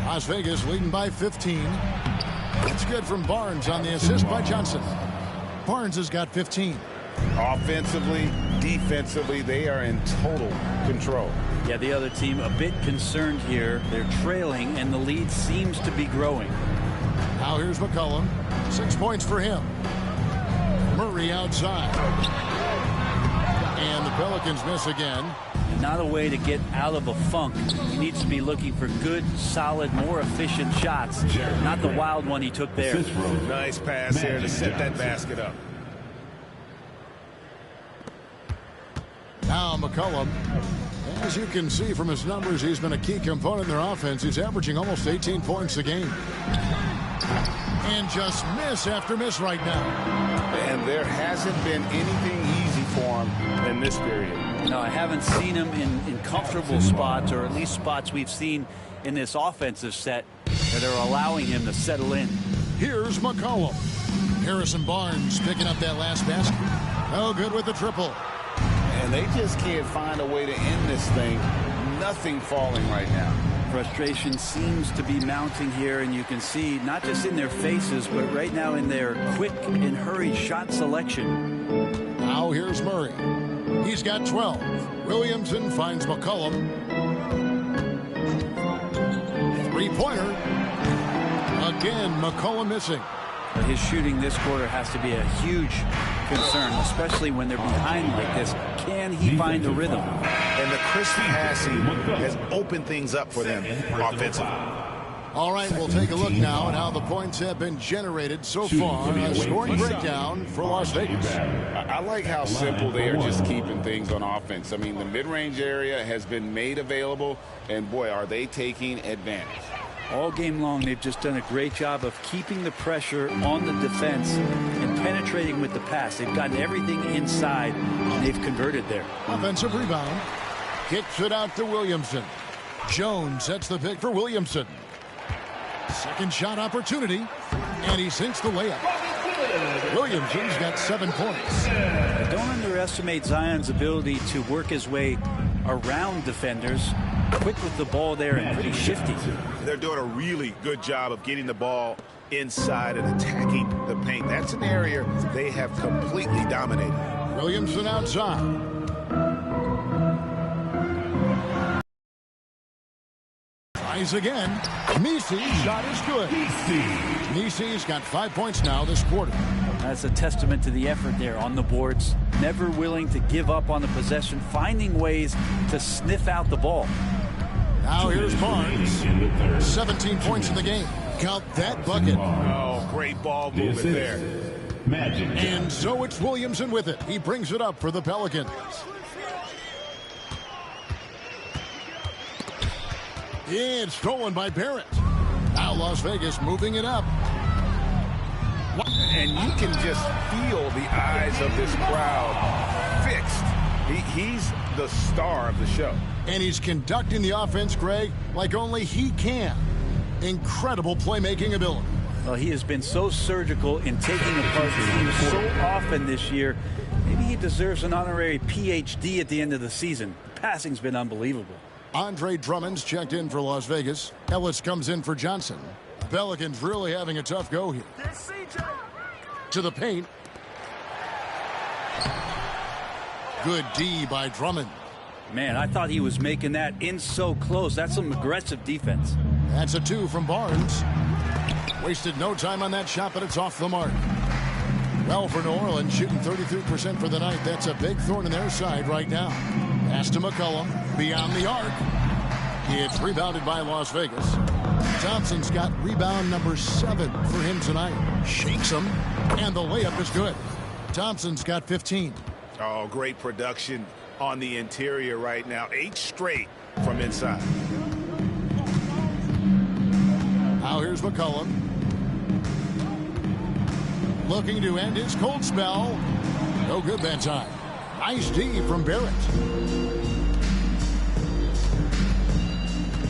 Las Vegas leading by 15. That's good from Barnes on the assist by Johnson. Barnes has got 15. Offensively, defensively, they are in total control. Yeah, the other team a bit concerned here. They're trailing, and the lead seems to be growing. Now here's McCollum. 6 points for him. Murray outside. And the Pelicans miss again. Not a way to get out of a funk. He needs to be looking for good, solid, more efficient shots. Not the wild one he took there. Nice pass here to set that basket up. Now McCollum, as you can see from his numbers, he's been a key component in their offense. He's averaging almost 18 points a game. And just miss after miss right now. And there hasn't been anything easy for him in this period. No, I haven't seen him in comfortable spots, or at least spots we've seen in this offensive set that are allowing him to settle in. Here's McCollum. Harrison Barnes picking up that last basket. Oh, good with the triple. And they just can't find a way to end this thing. Nothing falling right now. Frustration seems to be mounting here, and you can see not just in their faces, but right now in their quick and hurried shot selection. Now here's Murray. He's got 12. Williamson finds McCollum. Three-pointer. Again, McCollum missing. His shooting this quarter has to be a huge concern, especially when they're behind like this. Can he find the rhythm? And the crisp passing has opened things up for them offensively. All right, we'll take a look now at how the points have been generated so far. A scoring breakdown for Las Vegas. I like how simple they are just keeping things on offense. I mean, the mid-range area has been made available, and boy, are they taking advantage. All game long, they've just done a great job of keeping the pressure on the defense and penetrating with the pass. They've gotten everything inside, and they've converted there. Offensive rebound. Kicks it out to Williamson. Jones sets the pick for Williamson. Second shot opportunity, and he sinks the layup. Williamson's got 7 points. Don't underestimate Zion's ability to work his way around defenders. Quick with the ball there and pretty shifty. They're doing a really good job of getting the ball inside and attacking the paint. That's an area they have completely dominated. Williamson outside. Tries again. Misi's shot is good. Misi's got 5 points now this quarter. That's a testament to the effort there on the boards. Never willing to give up on the possession, finding ways to sniff out the ball. Now here's Barnes. 17 points in the game. Count that bucket. Oh, great ball movement there. And so it's Williamson with it. He brings it up for the Pelicans. It's stolen by Barrett. Now Las Vegas moving it up. And you can just feel the eyes of this crowd fixed. He's the star of the show. And he's conducting the offense, Greg, like only he can. Incredible playmaking ability. Well, he has been so surgical in taking apart the team so often this year. Maybe he deserves an honorary PhD at the end of the season. Passing's been unbelievable. Andre Drummond's checked in for Las Vegas. Ellis comes in for Johnson. Pelicans really having a tough go here. To the paint. Good D by Drummond. Man, I thought he was making that in so close. That's some aggressive defense. That's a 2 from Barnes. Wasted no time on that shot, but it's off the mark. Well, for New Orleans, shooting 33% for the night. That's a big thorn in their side right now. Pass to McCollum, beyond the arc. It's rebounded by Las Vegas. Thompson's got rebound number 7 for him tonight. Shakes him, and the layup is good. Thompson's got 15. Oh, great production on the interior right now. 8 straight from inside. Now here's McCollum. Looking to end his cold spell. No good that time. Nice D from Barrett.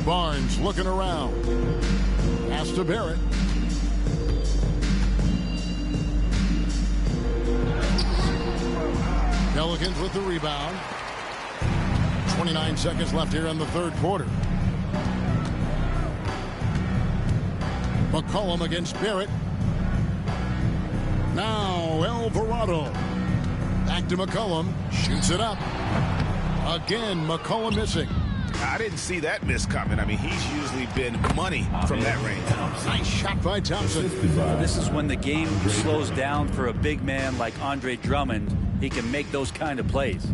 Barnes looking around. Pass to Barrett. Pelicans with the rebound. 29 seconds left here in the third quarter. McCollum against Barrett. Now Alvarado. Back to McCollum. Shoots it up. Again, McCollum missing. I didn't see that miss coming. I mean, he's usually been money from that range. Nice shot by Thompson. This is when the game slows down for a big man like Andre Drummond. He can make those kind of plays.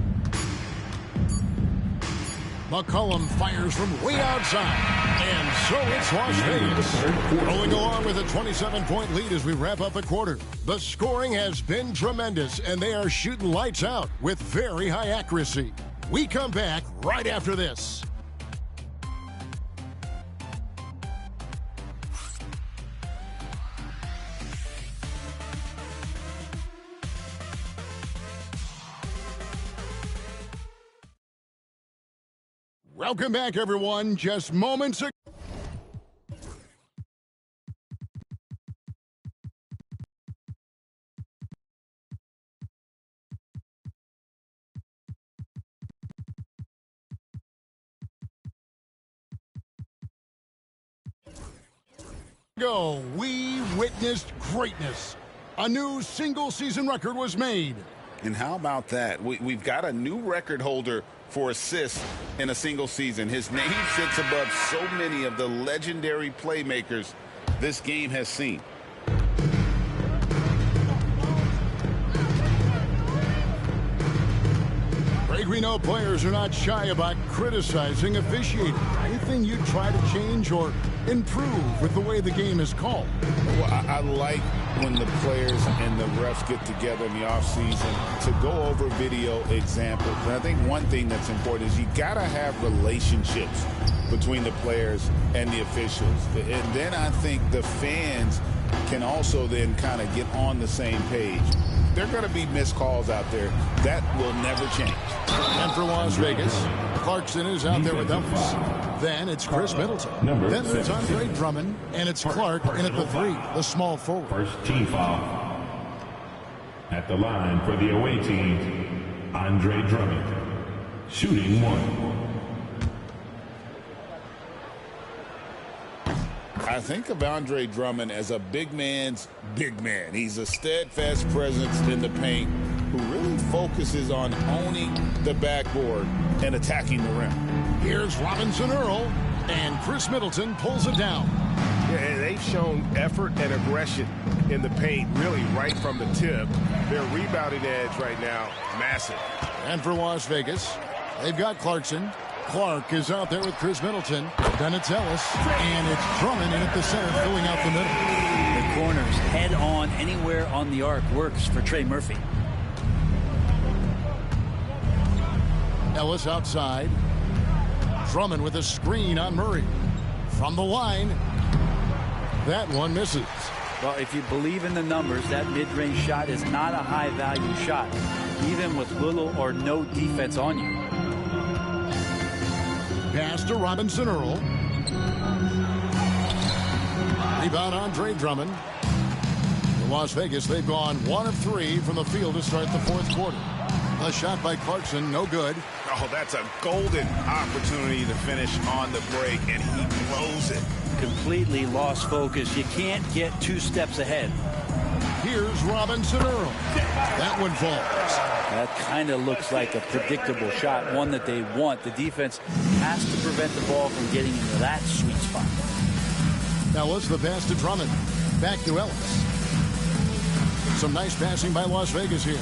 McCollum fires from way outside. And so it's Las Vegas. Rolling along with a 27-point lead as we wrap up the quarter. The scoring has been tremendous, and they are shooting lights out with very high accuracy. We come back right after this. Welcome back, everyone. Just moments ago. We witnessed greatness. A new single-season record was made. And how about that? We've got a new record holder for assists in a single season. His name sits above so many of the legendary playmakers this game has seen. Greg, we know players are not shy about criticizing officiating. Anything you try to change or improve with the way the game is called? Well, I like when the players and the refs get together in the offseason to go over video examples. And I think one thing that's important is you got to have relationships between the players and the officials. And then I think the fans can also then kind of get on the same page. There are going to be missed calls out there. That will never change. And for Las Vegas, Clarkson is out there with Ellis. Then it's Chris Middleton. Then there's Andre Drummond, and it's Clark in at the 3, the small forward. First team foul. At the line for the away team, Andre Drummond. Shooting 1. I think of Andre Drummond as a big man's big man. He's a steadfast presence in the paint who really focuses on owning the backboard and attacking the rim. Here's Robinson Earl, and Chris Middleton pulls it down. Yeah, they've shown effort and aggression in the paint, really right from the tip. Their rebounding edge right now, massive. And for Las Vegas, they've got Clarkson. Clark is out there with Chris Middleton. Then it's Ellis, and it's Drummond in at the center, filling out the middle. The corners head on anywhere on the arc works for Trey Murphy. Ellis outside. Drummond with a screen on Murray. From the line, that one misses. Well, if you believe in the numbers, that mid-range shot is not a high-value shot, even with little or no defense on you. Pass to Robinson Earl. Rebound Andre Drummond. In Las Vegas, they've gone 1 of 3 from the field to start the fourth quarter. A shot by Clarkson, no good. Oh, that's a golden opportunity to finish on the break, and he blows it. Completely lost focus. You can't get 2 steps ahead. Here's Robinson Earl. That one falls. That kind of looks like a predictable shot, one that they want. The defense has to prevent the ball from getting into that sweet spot. Ellis, the pass to Drummond. Back to Ellis. Some nice passing by Las Vegas here.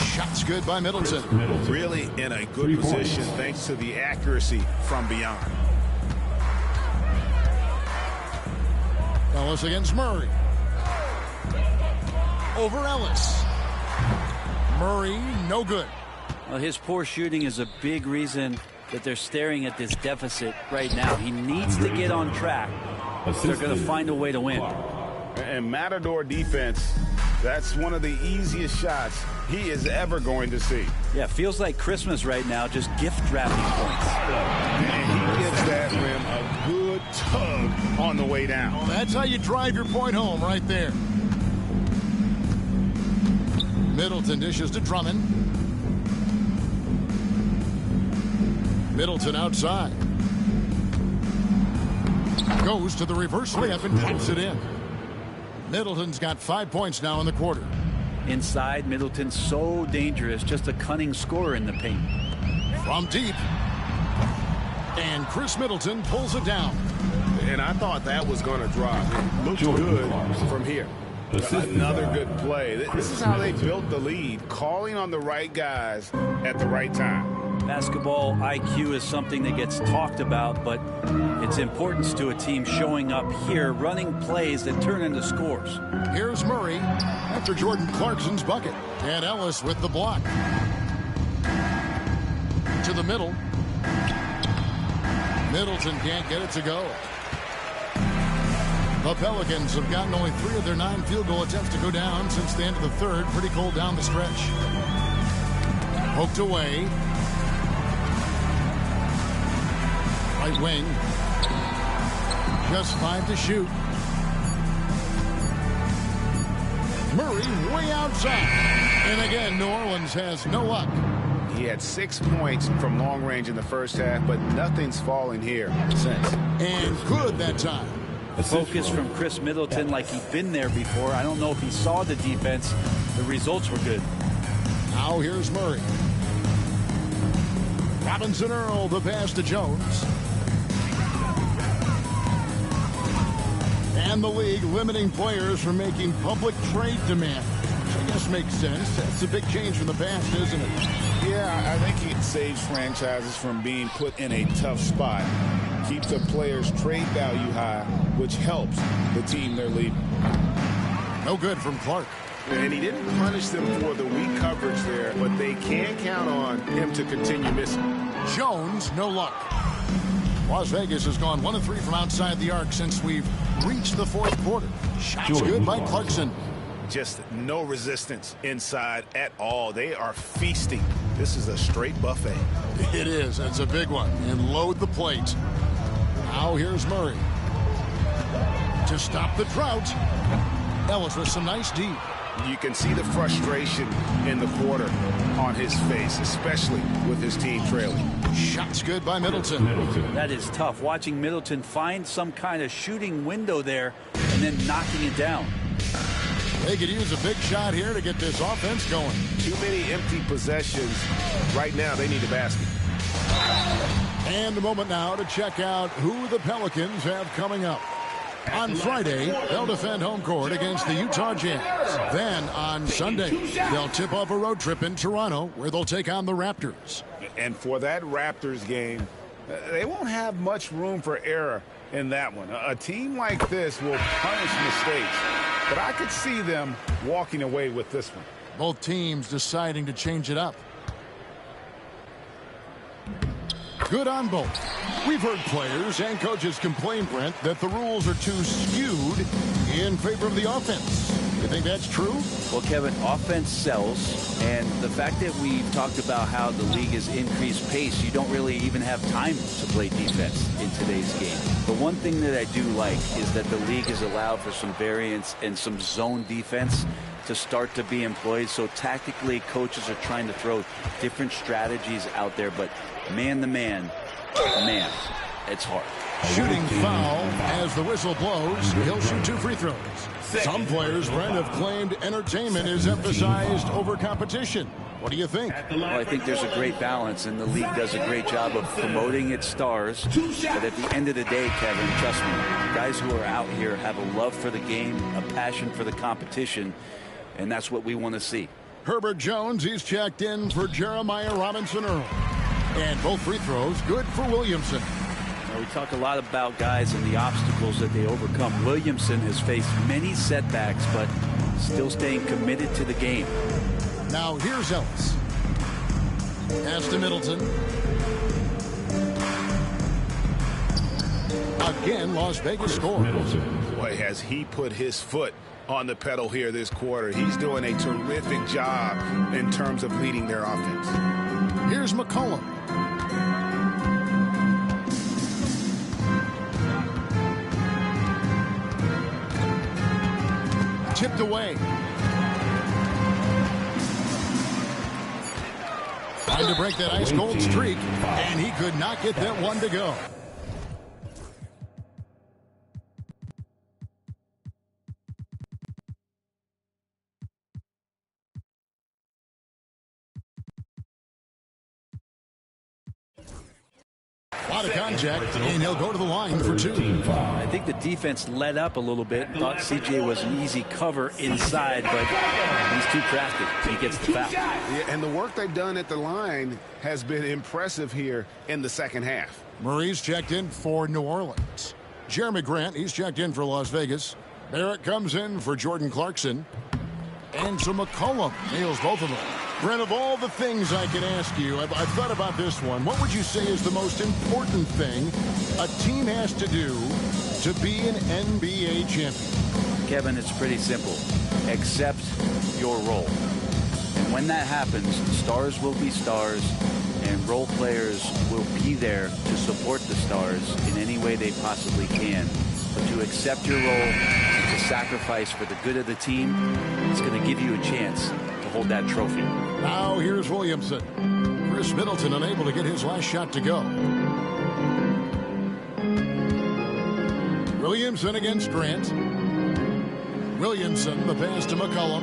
Shots good by Middleton. Really in a good position thanks to the accuracy from beyond. Ellis against Murray. Over Ellis. Murray, no good. Well, his poor shooting is a big reason that they're staring at this deficit right now. He needs to get on track. They're going to find a way to win. And Matador defense, that's one of the easiest shots he is ever going to see. Yeah, feels like Christmas right now, just gift wrapping points. And he gives that rim a good tug on the way down. Well, that's how you drive your point home right there. Middleton dishes to Drummond. Middleton outside. Goes to the reverse layup and drops it in. Middleton's got 5 points now in the quarter. Inside, Middleton's so dangerous, just a cunning scorer in the paint. From deep. And Chris Middleton pulls it down. And I thought that was going to drop. It looked good from here. Another good play. This is how they built the lead, calling on the right guys at the right time. Basketball IQ is something that gets talked about, but its importance to a team showing up here, running plays that turn into scores. Here's Murray after Jordan Clarkson's bucket. And Ellis with the block. To the middle. Middleton can't get it to go. The Pelicans have gotten only 3 of their 9 field goal attempts to go down since the end of the third. Pretty cold down the stretch. Poked away. Right wing. Just 5 to shoot. Murray way outside. And again, New Orleans has no luck. He had 6 points from long range in the first half, but nothing's falling here since. And good that time. Focus from Chris Middleton like he'd been there before. I don't know if he saw the defense. The results were good. Now here's Murray. Robinson Earl, the pass to Jones. And the league limiting players from making public trade demands. I guess makes sense. That's a big change from the past, isn't it? Yeah, I think it saves franchises from being put in a tough spot. Keeps the players' trade value high, which helps the team they're leading. No good from Clark. And he didn't punish them for the weak coverage there, but they can count on him to continue missing. Jones, no luck. Las Vegas has gone 1 of 3 from outside the arc since we've reached the fourth quarter. Shots good by Clarkson. Just no resistance inside at all. They are feasting. This is a straight buffet. It is. It's a big one. And load the plate. Now here's Murray. To stop the drought. Ellis with some nice D. You can see the frustration in the quarter on his face, especially with his team trailing. Shots good by Middleton. That is tough. Watching Middleton find some kind of shooting window there and then knocking it down. They could use a big shot here to get this offense going. Too many empty possessions. Right now, they need a basket. And a moment now to check out who the Pelicans have coming up. On Friday, they'll defend home court against the Utah Jazz. Then on Sunday, they'll tip off a road trip in Toronto where they'll take on the Raptors. And for that Raptors game, they won't have much room for error in that one. A team like this will punish mistakes, but I could see them walking away with this one. Both teams deciding to change it up. Good on both. We've heard players and coaches complain, Brent, that the rules are too skewed in favor of the offense. You think that's true? Well, Kevin, offense sells, and the fact that we've talked about how the league has increased pace, you don't really even have time to play defense in today's game. The one thing that I do like is that the league has allowed for some variance and some zone defense to start to be employed. So tactically, coaches are trying to throw different strategies out there, but man to man, it's hard. Shooting foul as the whistle blows. He'll shoot 2 free throws. Some players, Brent, have claimed entertainment is emphasized over competition. What do you think? Well, I think there's a great balance, and the league does a great job of promoting its stars. But at the end of the day, Kevin, trust me, guys who are out here have a love for the game, a passion for the competition, and that's what we want to see. Herbert Jones, he's checked in for Jeremiah Robinson-Earl. And both free throws good for Williamson. Now, we talk a lot about guys and the obstacles that they overcome. Williamson has faced many setbacks, but still staying committed to the game. Now here's Ellis. Pass to Middleton. Again, Las Vegas scores. Boy, has he put his foot on the pedal here this quarter. He's doing a terrific job in terms of leading their offense. Here's McCollum. Tipped away. Trying to break that ice-cold streak, and he could not get that one to go. A lot of contact, and he'll go to the line for 2. I think the defense let up a little bit. Thought CJ was an easy cover inside, but he's too crafty. He gets the foul. Yeah, and the work they've done at the line has been impressive here in the second half. Murray's checked in for New Orleans. Jeremy Grant, he's checked in for Las Vegas. Barrett comes in for Jordan Clarkson. And so McCollum nails both of them. Brent, of all the things I could ask you, I've thought about this one. What would you say is the most important thing a team has to do to be an NBA champion? Kevin, it's pretty simple. Accept your role. And when that happens, stars will be stars, and role players will be there to support the stars in any way they possibly can. But to accept your role and to sacrifice for the good of the team, it's going to give you a chance to hold that trophy. Now here's Williamson. Chris Middleton unable to get his last shot to go. Williamson against Grant. Williamson, the pass to McCollum.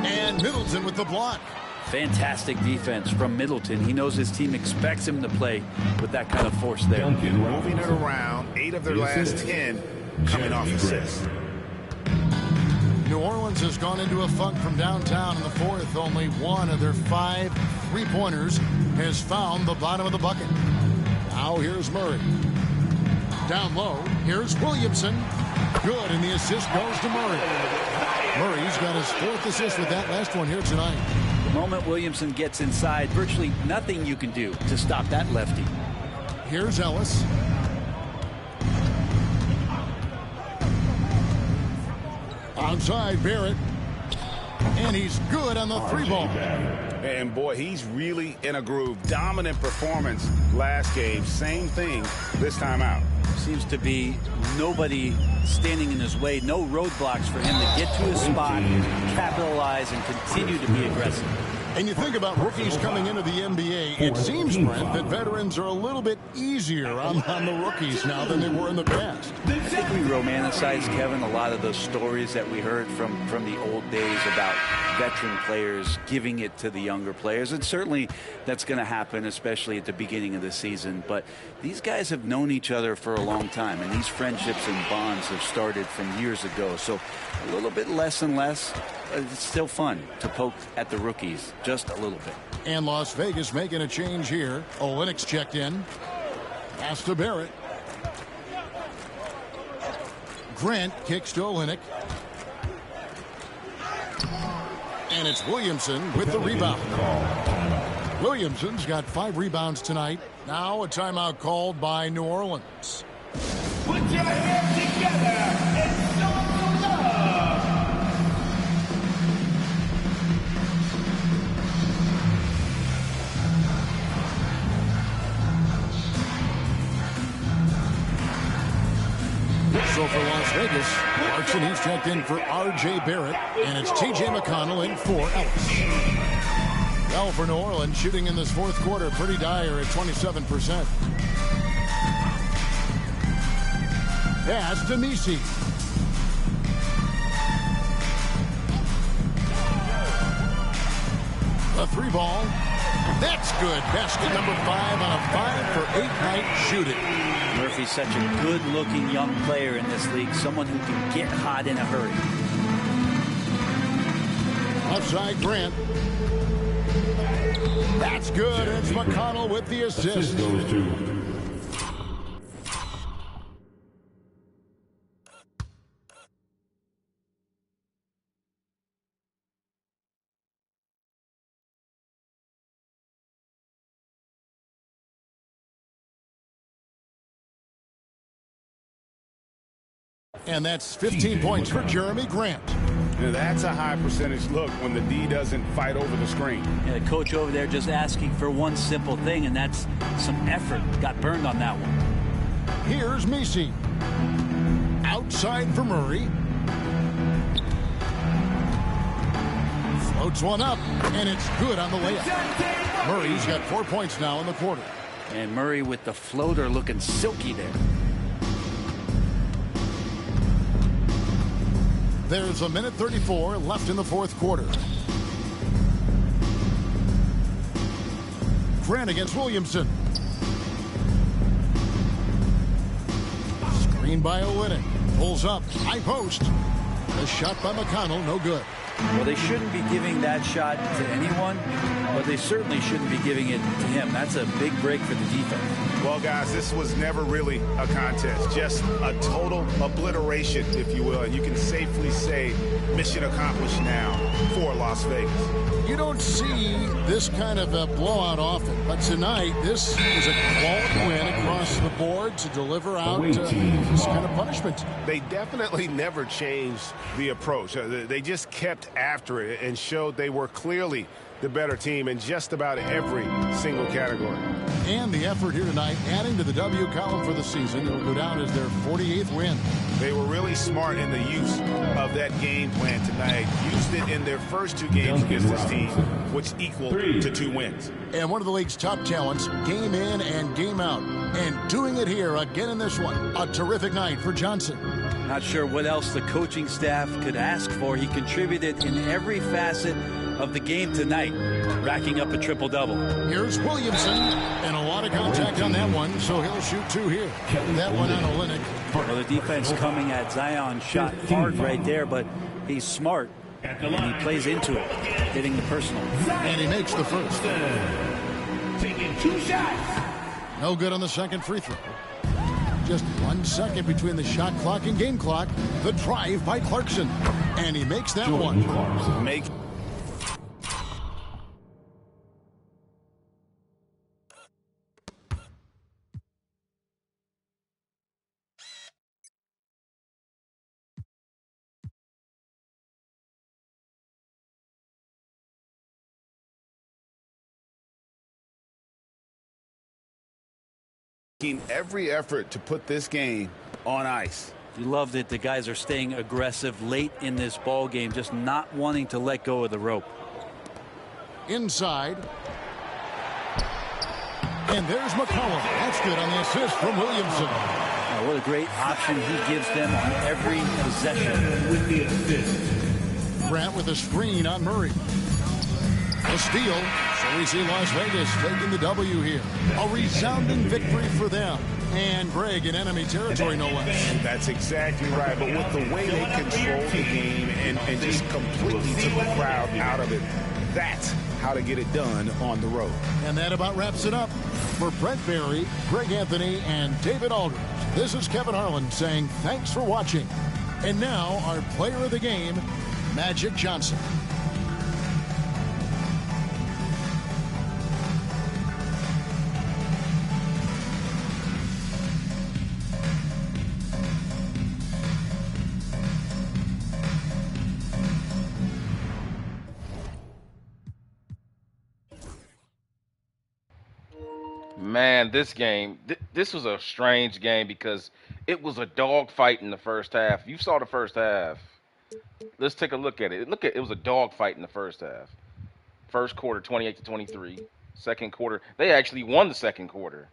And Middleton with the block. Fantastic defense from Middleton. He knows his team expects him to play with that kind of force there. Moving it around, 8 of their last 10 coming off assists. New Orleans has gone into a funk from downtown in the fourth. Only one of their 5 3-pointers has found the bottom of the bucket. Now here's Murray. Down low, here's Williamson. Good, and the assist goes to Murray. Murray's got his 4th assist with that last one here tonight. The moment Williamson gets inside, virtually nothing you can do to stop that lefty. Here's Ellis. Onside Barrett. And he's good on the 3-ball. And boy, he's really in a groove. Dominant performance last game. Same thing this time out. Seems to be nobody standing in his way. No roadblocks for him to get to his spot, capitalize, and continue to be aggressive. And you think about rookies coming into the NBA, it seems, Brent, that veterans are a little bit easier on the rookies now than they were in the past. I think we romanticize, Kevin, a lot of those stories that we heard from the old days about veteran players giving it to the younger players. And certainly that's going to happen, especially at the beginning of the season. But these guys have known each other for a long time, and these friendships and bonds have started from years ago. So a little bit less and less. It's still fun to poke at the rookies, just a little bit. And Las Vegas making a change here. Olynyk checked in. Pass to Barrett. Grant kicks to Olynyk. And it's Williamson with the rebound. Williamson's got 5 rebounds tonight. Now a timeout called by New Orleans. Put your hands together and show some love. So for Las Vegas, Clarkson, he's checked in for R.J. Barrett, and it's T.J. McConnell in for Ellis. Well, for New Orleans, shooting in this 4th quarter, pretty dire at 27%. Pass to Misi. A 3-ball. That's good. Basket number 5 on a 5-for-8 night shooting. Murphy's such a good-looking young player in this league, someone who can get hot in a hurry. Outside Grant. That's good. It's McConnell with the assist. And that's 15 points for Jeremy Grant. That's a high percentage look when the D doesn't fight over the screen. Yeah, the coach over there just asking for one simple thing, and that's some effort. Got burned on that one. Here's Misi. Outside for Murray. Floats one up, and it's good on the layup. Murray's got 4 points now in the quarter. And Murray with the floater looking silky there. There's 1:34 left in the 4th quarter. Grant against Williamson. Screen by Olynyk. Pulls up. High post. A shot by McConnell. No good. Well, they shouldn't be giving that shot to anyone, but they certainly shouldn't be giving it to him. That's a big break for the defense. Well, guys, this was never really a contest. Just a total obliteration, if you will. And you can safely say mission accomplished now for Las Vegas. You don't see this kind of a blowout often, but tonight this is a quality win across the board to deliver out this kind of punishment. They definitely never changed the approach. They just kept after it and showed they were clearly the better team in just about every single category. And the effort here tonight, adding to the W column for the season. It'll go down as their 48th win. They were really smart in the use of that game plan tonight. Used it in their first 2 games against this team, which equaled to 2 wins. And one of the league's top talents, game in and game out. And doing it here again in this one. A terrific night for Johnson. Not sure what else the coaching staff could ask for. He contributed in every facet of the game tonight, racking up a triple-double. Here's Williamson, and a lot of contact on that one, so he'll shoot 2 here. That one on Olynyk. Well, the defense coming at Zion shot hard right there, but he's smart, and he plays into it, hitting the personal. And he makes the first. Taking 2 shots. No good on the second free throw. Just 1 second between the shot clock and game clock. The drive by Clarkson. And he makes that one. Every effort to put this game on ice. You loved it. The guys are staying aggressive late in this ball game, just not wanting to let go of the rope. Inside. And there's McCollum. That's good on the assist from Williamson. Oh, what a great option he gives them on every possession. With the assist. Grant with a screen on Murray. A steal. So we see Las Vegas taking the W here. A resounding victory for them. And Greg in enemy territory, no less. That's exactly right. But with the way they controlled the game and just completely took the crowd out of it, that's how to get it done on the road. And that about wraps it up. For Brent Barry, Greg Anthony, and David Aldridge, this is Kevin Harlan saying thanks for watching. And now our player of the game, Magic Johnson. Man, this game, this was a strange game because it was a dogfight in the first half. You saw the first half. Let's take a look at it. It was a dogfight in the first half. First quarter, 28-23. Second quarter, they actually won the second quarter.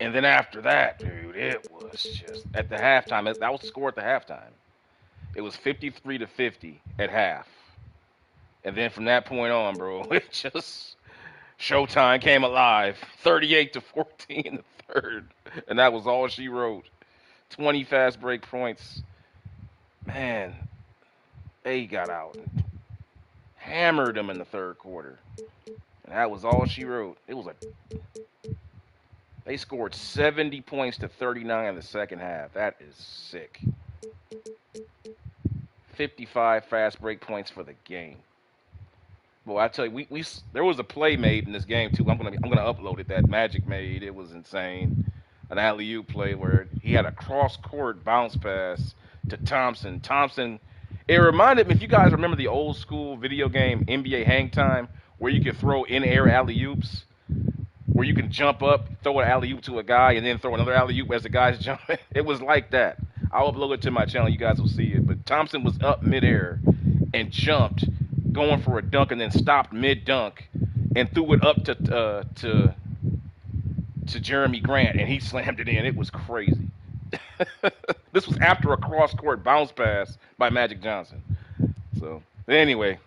And then after that, dude, it was just at the halftime. That was the score at the halftime. It was 53-50 at half. And then from that point on, bro, it just Showtime came alive. 38-14 in the third. And that was all she wrote. 20 fast break points. Man, they got out and hammered them in the third quarter. And that was all she wrote. They scored 70 points to 39 in the second half. That is sick. 55 fast break points for the game. Well, I tell you, there was a play made in this game too. I'm gonna upload it that Magic made. It was insane. An alley-oop play where he had a cross-court bounce pass to Thompson. It reminded me, if you guys remember the old school video game NBA Hang Time, where you could throw in-air alley-oops, where you can jump up, throw an alley-oop to a guy, and then throw another alley-oop as the guy's jumping. It was like that. I'll upload it to my channel. You guys will see it. But Thompson was up midair and jumped, going for a dunk, and then stopped mid-dunk and threw it up to Jeremy Grant, and he slammed it in. It was crazy. This was after a cross-court bounce pass by Magic Johnson. So, anyway,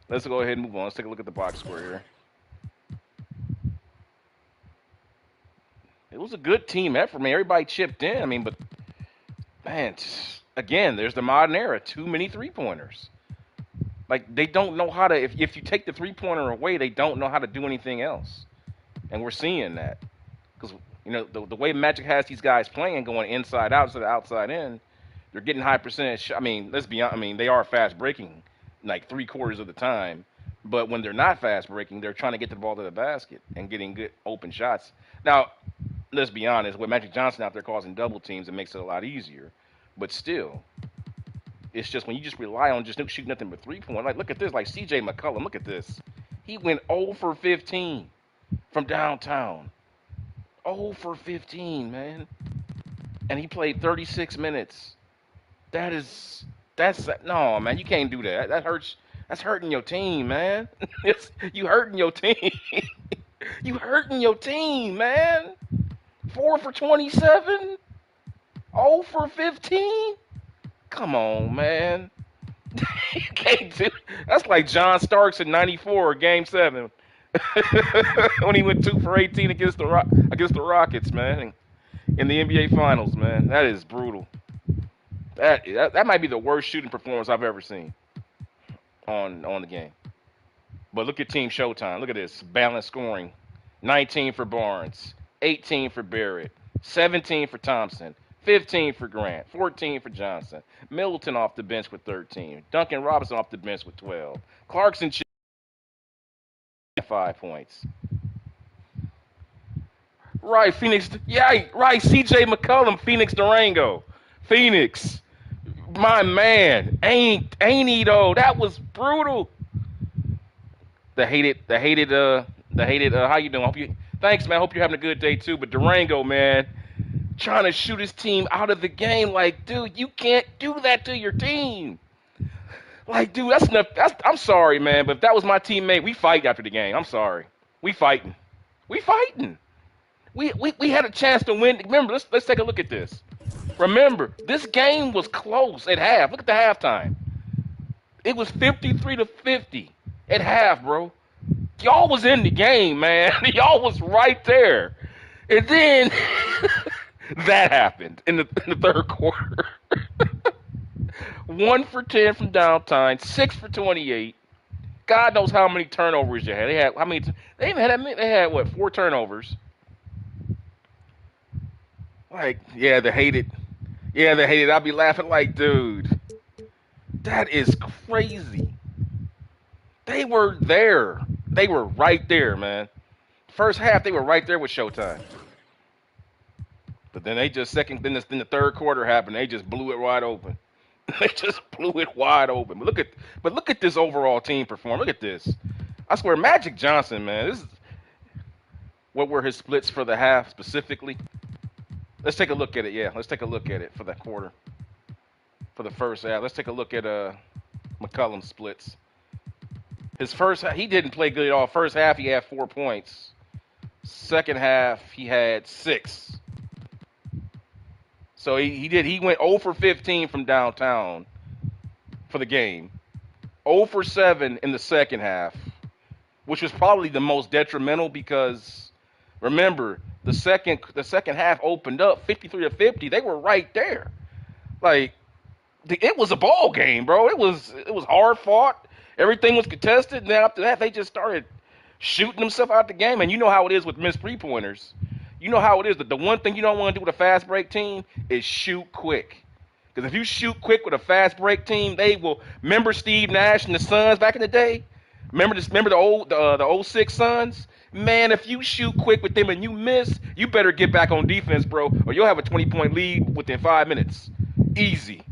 let's go ahead and move on. Let's take a look at the box score here. It was a good team effort, man. Everybody chipped in. I mean, but, man, again, there's the modern era. Too many three-pointers. Like, they don't know how to, if you take the three-pointer away, they don't know how to do anything else. And we're seeing that. Because, you know, the way Magic has these guys playing, going inside out instead of outside in, they're getting high percentage. I mean, let's be honest. I mean, they are fast breaking like 3/4 of the time. But when they're not fast breaking, they're trying to get the ball to the basket and getting good open shots. Now, let's be honest. With Magic Johnson out there causing double teams, it makes it a lot easier. But still, it's just when you just rely on just shooting nothing but three-point. Like, look at this. Like, C.J. McCollum, look at this. He went 0 for 15 from downtown. 0 for 15, man. And he played 36 minutes. No, man, you can't do that. That hurts. That's hurting your team, man. You hurting your team. You hurting your team, man. 4 for 27. 0 for 15. Come on, man. You can't do. That's like John Starks in '94, Game 7, when he went 2 for 18 against the Rockets, man, in the NBA Finals, man. That is brutal. That might be the worst shooting performance I've ever seen on the game. But look at Team Showtime. Look at this balanced scoring: 19 for Barnes, 18 for Barrett, 17 for Thompson, 15 for Grant, 14 for Johnson. Middleton off the bench with 13. Duncan Robinson off the bench with 12. Clarkson 5 points. Right, Phoenix. Yeah, right. C.J. McCollum, Phoenix Durango, Phoenix. My man, ain't he though? That was brutal. The hated. How you doing? Thanks, man. Hope you're having a good day too. But Durango, man, trying to shoot his team out of the game. Like, dude, you can't do that to your team. Like, dude, that's enough. I'm sorry, man, but if that was my teammate, we fight after the game. I'm sorry. We fighting. We fighting. We had a chance to win. Remember, let's take a look at this. Remember, this game was close at half. Look at the halftime. It was 53-50 at half, bro. Y'all was in the game, man. Y'all was right there. And then that happened in the third quarter. 1 for 10 from downtown, 6 for 28. God knows how many turnovers you had. They had how many? They even had that many. They had what? 4 turnovers. Like, yeah, they hated. Yeah, they hated. I'll be laughing like, dude, that is crazy. They were there. They were right there, man. First half, they were right there with Showtime. But then they just then the third quarter happened. They just blew it wide open. They just blew it wide open. But look at this overall team performance. Look at this. I swear, Magic Johnson, man. This is what were his splits for the half specifically. Let's take a look at it. Yeah, let's take a look at it for that quarter. For the first half, let's take a look at McCollum's splits. His first, he didn't play good at all. First half, he had 4 points. Second half, he had 6. So he went 0 for 15 from downtown for the game. 0 for 7 in the second half, which was probably the most detrimental because remember, the second half opened up 53-50. They were right there. Like, it was a ball game, bro. It was hard fought. Everything was contested. And then after that, they just started shooting themselves out the game. And you know how it is with missed 3-pointers. You know how it is. That the one thing you don't want to do with a fast break team is shoot quick. Because if you shoot quick with a fast break team, they will. Remember Steve Nash and the Suns back in the day? Remember the 06 Suns? Man, if you shoot quick with them and you miss, you better get back on defense, bro, or you'll have a 20-point lead within 5 minutes. Easy.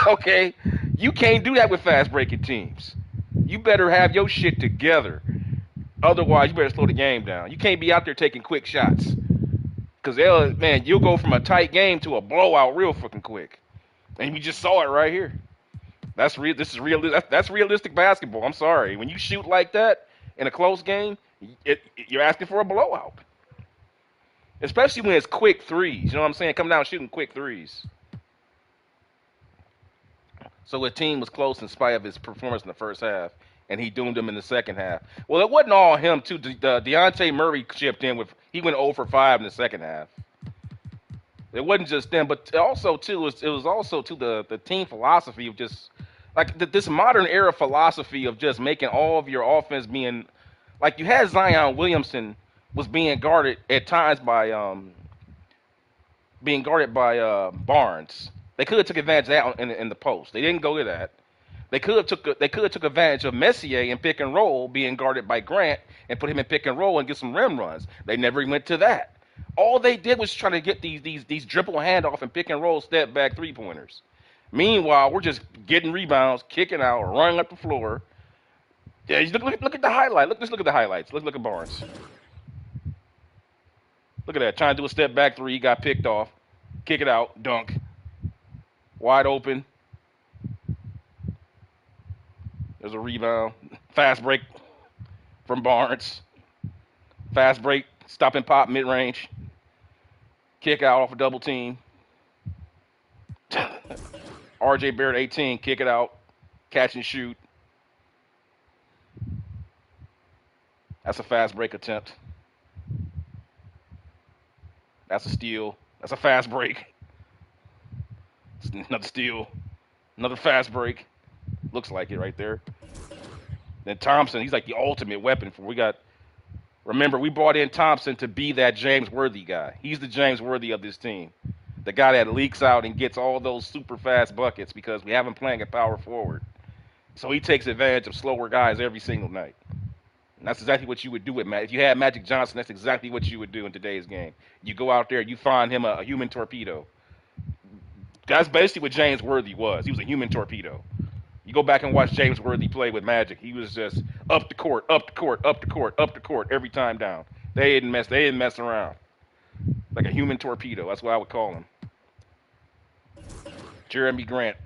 Okay? You can't do that with fast breaking teams. You better have your shit together. Otherwise, you better slow the game down. You can't be out there taking quick shots. Because, you'll go from a tight game to a blowout real fucking quick. And we just saw it right here. That's realistic basketball. I'm sorry. When you shoot like that in a close game, you're asking for a blowout. Especially when it's quick threes. You know what I'm saying? Come down shooting quick threes. So the team was close in spite of his performance in the first half, and he doomed them in the second half. Well, it wasn't all him, too. Dejounte Murray chipped in he went 0 for 5 in the second half. It wasn't just them, but also, too, it was also, too, the team philosophy of just, like, this modern era philosophy of just making all of your offense being, like, you had Zion Williamson was being guarded at times by Barnes. They could have took advantage of that in the post. They didn't go to that. They could have took advantage of Messier in pick and roll being guarded by Grant and put him in pick and roll and get some rim runs. They never went to that. All they did was try to get these dribble handoff and pick and roll step back 3-pointers. Meanwhile, we're just getting rebounds, kicking out, running up the floor. Yeah, look at the highlight. Let's look at the highlights. Let's look at Barnes. Look at that. Trying to do a step back 3, got picked off. Kick it out, dunk. Wide open. There's a rebound. Fast break from Barnes. Fast break, stop and pop, mid-range. Kick out off a double team. R.J. Barrett, 18, kick it out, catch and shoot. That's a fast break attempt. That's a steal. That's a fast break. Another steal. Another fast break. Looks like it right there. Then Thompson, he's like the ultimate weapon. Remember, we brought in Thompson to be that James Worthy guy. He's the James Worthy of this team. The guy that leaks out and gets all those super fast buckets because we have him playing at power forward. So he takes advantage of slower guys every single night. And that's exactly what you would do with Magic. If you had Magic Johnson, that's exactly what you would do in today's game. You go out there, you find him a human torpedo. That's basically what James Worthy was. He was a human torpedo. You go back and watch James Worthy play with Magic. He was just up the court, up the court, up the court, up the court every time down. They didn't mess around. Like a human torpedo. That's what I would call him. Jeremy Grant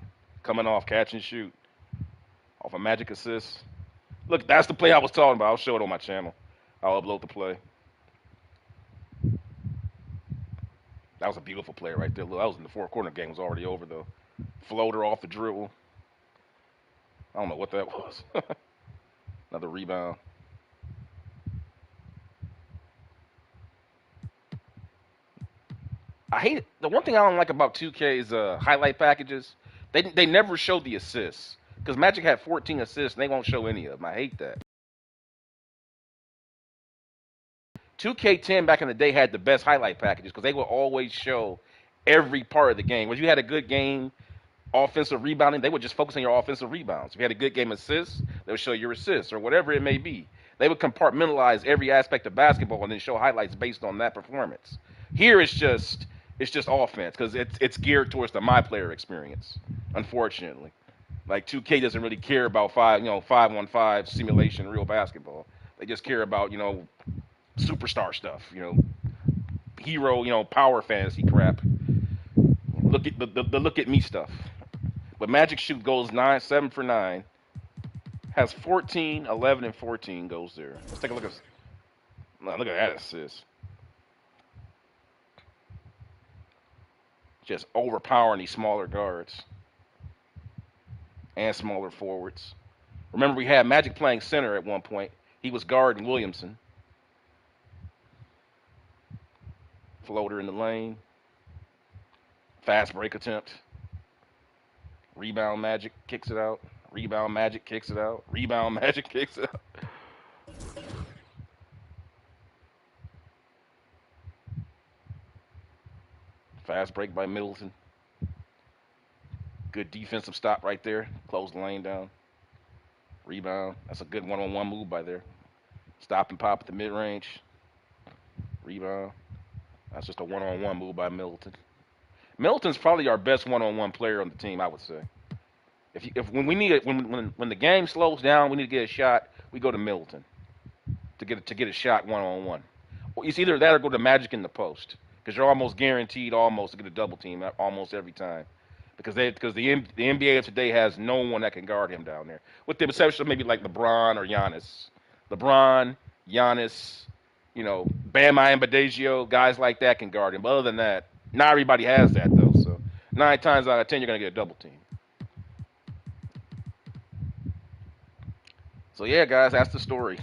coming off catch and shoot. Off a Magic assist. Look, that's the play I was talking about. I'll show it on my channel. I'll upload the play. That was a beautiful play right there. Look, that was in the fourth quarter. The game was already over, though. Floater off the dribble. I don't know what that was. Another rebound. I hate it. The one thing I don't like about 2K's highlight packages, they never show the assists. Because Magic had 14 assists, and they won't show any of them. I hate that. 2K10 back in the day had the best highlight packages because they would always show every part of the game. When you had a good game, offensive rebounding, they would just focus on your offensive rebounds. If you had a good game assists, they would show your assists or whatever it may be. They would compartmentalize every aspect of basketball and then show highlights based on that performance. Here it's just offense because it's geared towards the my player experience. Unfortunately, like 2K doesn't really care about 5-on-5 simulation real basketball. They just care about superstar stuff, hero, power fantasy crap. Look at the look at me stuff. But Magic shoot goes 7 for 9. Has 14, 11, and 14 goes there. Let's take a look at that assist. Just overpowering these smaller guards and smaller forwards. Remember, we had Magic playing center at one point. He was guarding Williamson. Floater in the lane. Fast break attempt. Rebound Magic kicks it out. Rebound Magic kicks it out. Rebound Magic kicks it out. Fast break by Middleton. Good defensive stop right there. Close the lane down. Rebound. That's a good one-on-one move by there. Stop and pop at the mid-range. Rebound. That's just a one-on-one move by Middleton. Middleton's probably our best one-on-one player on the team, I would say. When the game slows down, we need to get a shot. We go to Middleton to get a shot one-on-one. Well, it's either that or go to Magic in the post because you're almost guaranteed to get a double team almost every time because the NBA of today has no one that can guard him down there, with the exception of maybe like LeBron or Giannis. LeBron, Giannis, Bam Adebayo, guys like that can guard him. But other than that, not everybody has that though. So 9 times out of 10, you're gonna get a double team. So yeah, guys, that's the story.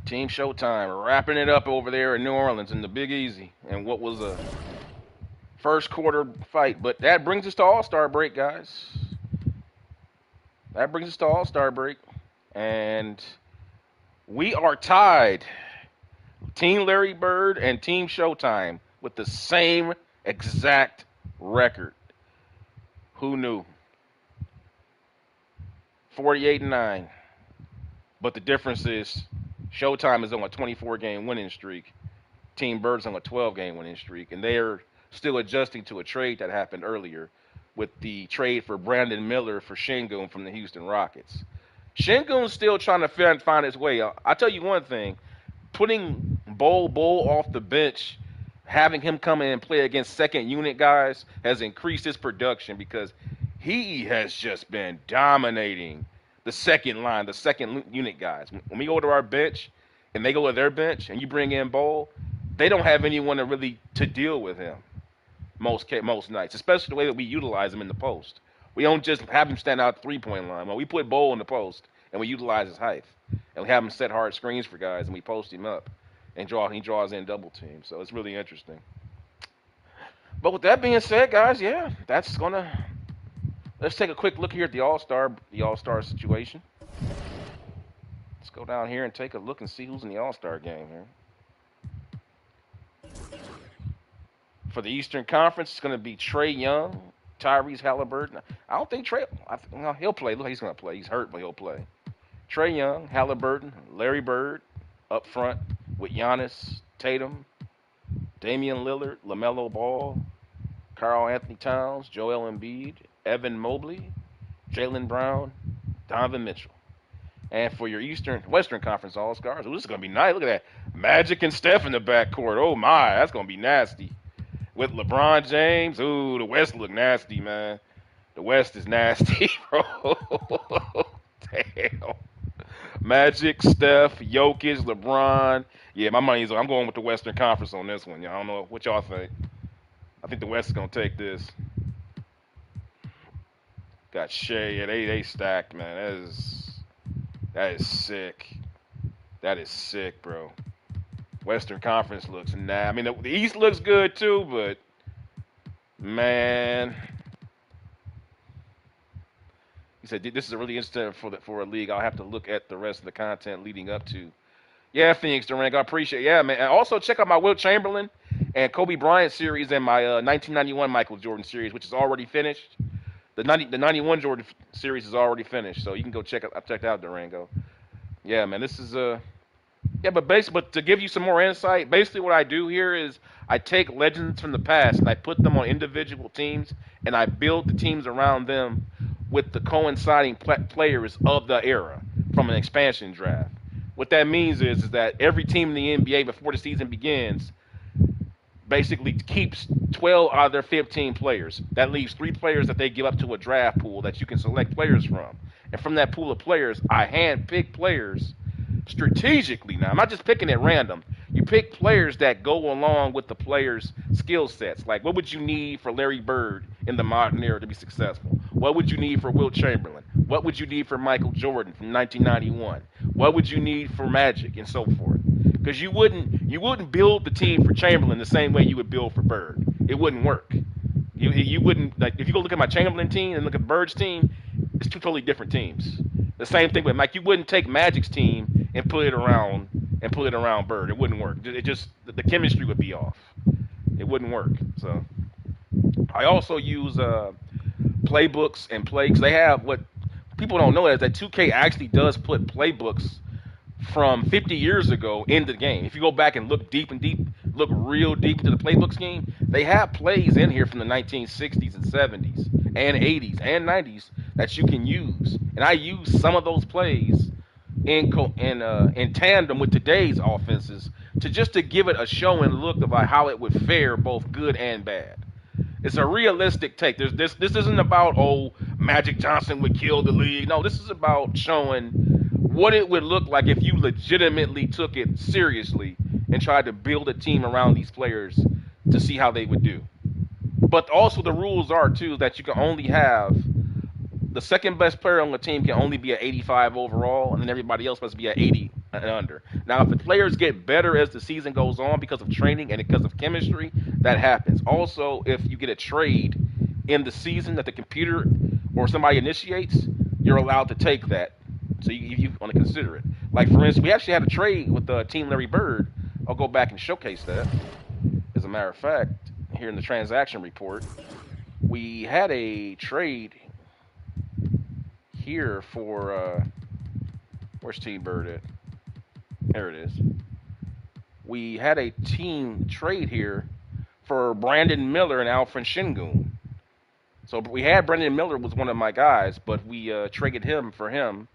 Team Showtime wrapping it up over there in New Orleans in the Big Easy, and what was a first quarter fight. But that brings us to All-Star break, guys. That brings us to All-Star break, and we are tied. Team Larry Bird and Team Showtime with the same exact record. Who knew? 48-9. But the difference is Showtime is on a 24-game winning streak. Team Bird's on a 12-game winning streak. And they are still adjusting to a trade that happened earlier with the trade for Brandon Miller for Şengün from the Houston Rockets. Şengün's still trying to find his way. I'll tell you one thing. Putting Bol off the bench, having him come in and play against second unit guys has increased his production because he has just been dominating the second line, the second unit guys. When we go to our bench and they go to their bench and you bring in Bol, they don't have anyone to deal with him. most nights, especially the way that we utilize him in the post. We don't just have him stand out the three-point line. Well, we put Bol in the post, and we utilize his height. And we have him set hard screens for guys, and we post him up. And he draws in double teams. So it's really interesting. But with that being said, guys, yeah, that's going to... Let's take a quick look here at the All-Star situation. Let's go down here and take a look and see who's in the All-Star game here. For the Eastern Conference, it's going to be Trae Young, Tyrese Halliburton. I don't think Trae... he'll play. Look, he's going to play. He's hurt, but he'll play. Trae Young, Halliburton, Larry Bird up front with Giannis, Tatum, Damian Lillard, LaMelo Ball, Karl Anthony Towns, Joel Embiid, Evan Mobley, Jaylen Brown, Donovan Mitchell. And for your Western Conference All-Stars, this is going to be nice. Look at that. Magic and Steph in the backcourt. Oh, my. That's going to be nasty. With LeBron James, ooh, the West look nasty, man. The West is nasty, bro. Damn. Magic, Steph, Jokic, LeBron. Yeah, my money's on. I'm going with the Western Conference on this one. Y'all, I don't know what y'all think. I think the West is going to take this. Got Shea. Yeah, they stacked, man. That is sick. That is sick, bro. Western Conference looks I mean, the East looks good too, but man, he said this is a really interesting for a league. I'll have to look at the rest of the content leading up to. Yeah, Phoenix Durant, I appreciate it. Yeah, man. And also check out my Wilt Chamberlain and Kobe Bryant series and my 1991 Michael Jordan series, which is already finished. The 91 Jordan series is already finished, so you can go check out Durango. Yeah, man, this is yeah, but to give you some more insight, basically what I do here is I take legends from the past and I put them on individual teams and I build the teams around them with the coinciding players of the era from an expansion draft. What that means is that every team in the NBA before the season begins basically keeps 12 out of their 15 players. That leaves 3 players that they give up to a draft pool that you can select players from. And from that pool of players, I hand-pick players strategically. Now, I'm not just picking at random. You pick players that go along with the players' skill sets. Like, what would you need for Larry Bird in the modern era to be successful? What would you need for Wilt Chamberlain? What would you need for Michael Jordan from 1991? What would you need for Magic and so forth? Because you wouldn't build the team for Chamberlain the same way you would build for Bird. It wouldn't work. You wouldn't, like, if you go look at my Chamberlain team and look at Bird's team, it's 2 totally different teams. The same thing with Mike. You wouldn't take Magic's team and put it around Bird. It wouldn't work. It just the chemistry would be off. It wouldn't work. So I also use playbooks and plays. They have what people don't know is that 2K actually does put playbooks from 50 years ago into the game. If you go back and look look real deep into the playbook scheme, they have plays in here from the 1960s and 70s and 80s and 90s that you can use. And I use some of those plays in tandem with today's offenses to give it a show and look about how it would fare both good and bad. It's a realistic take. This isn't about, Magic Johnson would kill the league. No, this is about showing what it would look like if you legitimately took it seriously and tried to build a team around these players to see how they would do. But also the rules are, too, that you can only have the second best player on the team can only be at 85 overall, and then everybody else must be at 80 and under. Now, if the players get better as the season goes on because of training and because of chemistry, that happens. Also, if you get a trade in the season that the computer or somebody initiates, you're allowed to take that. So you want to consider it. Like, for instance, we actually had a trade with Team Larry Bird. I'll go back and showcase that. As a matter of fact, here in the transaction report, we had a trade here for, where's Team Bird at? There it is. We had a team trade here for Brandon Miller and Alfred Şengün. So we had Brandon Miller was one of my guys, but we traded him for him.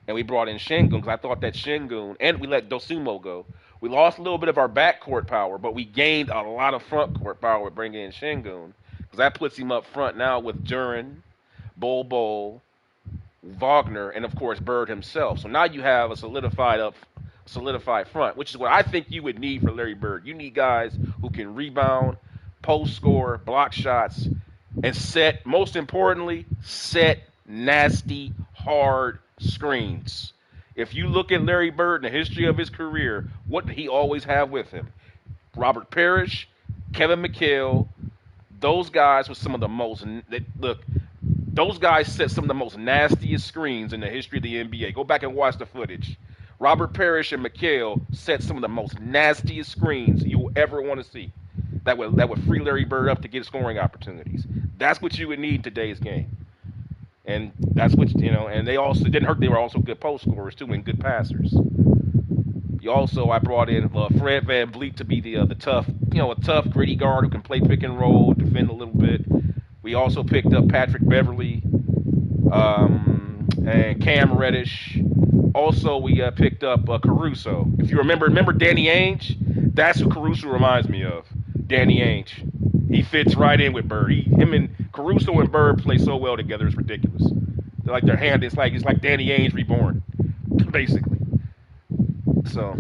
And we brought in Şengün because I thought that Şengün, and we let Dosunmu go. We lost a little bit of our backcourt power, but we gained a lot of front court power with bringing in Şengün because that puts him up front now with Duren, Bol, Wagner, and of course Bird himself. So now you have a solidified front, which is what I think you would need for Larry Bird. You need guys who can rebound, post score, block shots, and most importantly, set nasty, hard screens. If you look at Larry Bird in the history of his career, what did he always have with him? Robert Parrish, Kevin McHale, those guys were some of the most, those guys set some of the most nastiest screens in the history of the NBA. Go back and watch the footage. Robert Parrish and McHale set some of the most nastiest screens you will ever want to see. That would free Larry Bird up to get scoring opportunities. That's what you would need in today's game. And that's what, and they also didn't hurt. They were also good post scorers too and good passers. I brought in Fred VanVleet to be the tough, a tough, gritty guard who can play pick and roll, defend a little bit. We also picked up Patrick Beverly and Cam Reddish. Also, we picked up Caruso. If you remember Danny Ainge? That's who Caruso reminds me of. Danny Ainge. He fits right in with Bird. Him and Caruso and Bird play so well together. It's ridiculous. They're like their hand. It's like Danny Ainge reborn, basically. So,